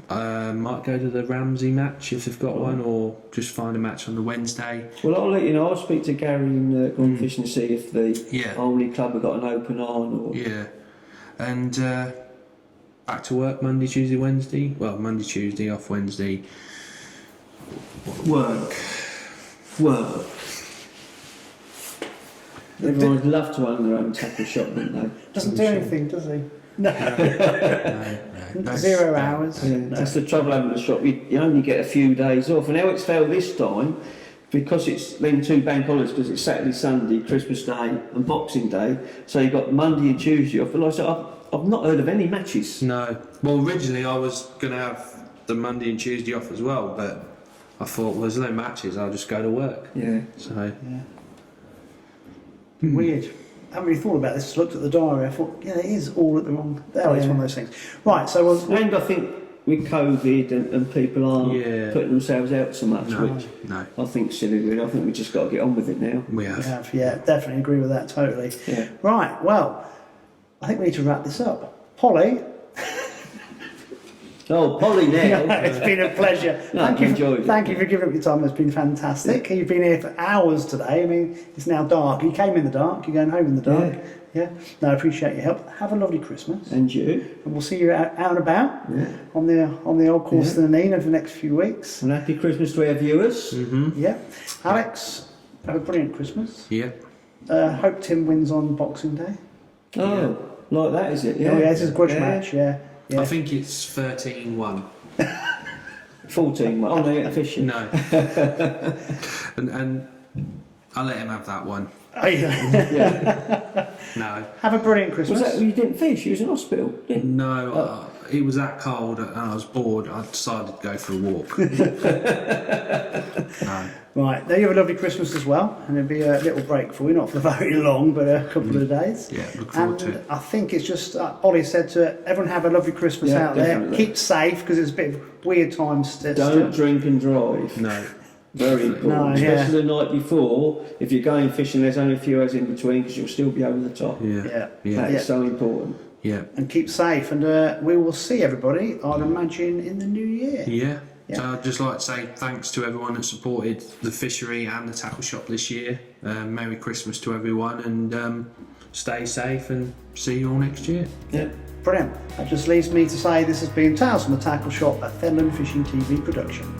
might go to the Ramsey match if they've got one, or just find a match on the Wednesday. Well, I'll let you know. I'll speak to Gary and Gone Fishing to see if the Only Club have got an open on. Or... Yeah. And back to work Monday, Tuesday, Wednesday. Well, Monday, Tuesday, off Wednesday. Work. Everyone would love to own their own tackle shop, wouldn't they? Doesn't do anything, does he? No. No. 0 hours. Yeah, that's the trouble having a shop. You only get a few days off. And how it's fell this time, because it's then 2 bank holidays, because it's Saturday, Sunday, Christmas Day and Boxing Day. So you've got Monday and Tuesday off. And like I said, I've not heard of any matches. No. Well, originally I was going to have the Monday and Tuesday off as well, but I thought, well, there's no matches, I'll just go to work. Yeah. So. Yeah. Weird. I haven't really thought about this. Looked at the diary. I thought, yeah, it is all at the wrong. Oh, it's one of those things. Right. So, and I think with COVID and people aren't putting themselves out so much, which I think silly. Really, I think we just got to get on with it now. We have. Yeah, definitely agree with that totally. Yeah. Right. Well, I think we need to wrap this up. Polly. Oh, Polly now. It's been a pleasure. Thank you for giving up your time. It's been fantastic. You've been here for hours today. I mean, it's now dark. You came in the dark. You're going home in the dark. Yeah. No, I appreciate your help. Have a lovely Christmas. And you. And we'll see you out and about on the old course of the Nene over the next few weeks. And happy Christmas to our viewers. Mm-hmm. Yeah. Alex, have a brilliant Christmas. Yeah. Hope Tim wins on Boxing Day. Oh, like that, is it? Yeah. Oh, yeah, this is a grudge match. Yeah. I think it's 13-1. 14. Oh, no, you're fishing. No. and I'll let him have that one. Oh, yeah. No. Have a brilliant Christmas. Was that you didn't fish? You was in hospital, didn't you? No, it was that cold and I was bored. I decided to go for a walk. No. Right, now you have a lovely Christmas as well, and it'll be a little break for you, not for very long, but a couple of days. Yeah, look forward to it. I think it's just, Ollie said to everyone, have a lovely Christmas out definitely. there. Keep safe, because it's a bit of weird times. Don't drink and drive. No. Very important. No, Especially the night before. If you're going fishing, there's only a few hours in between, because you'll still be over the top. That is so important. Yeah. And keep safe, and we will see everybody, I'd imagine, in the new year. Yeah. So I'd just like to say thanks to everyone that supported the fishery and the tackle shop this year. Merry Christmas to everyone, and stay safe, and see you all next year. Yeah, brilliant. That just leaves me to say this has been Tales from the Tackle Shop, a Fenland Fishing TV production.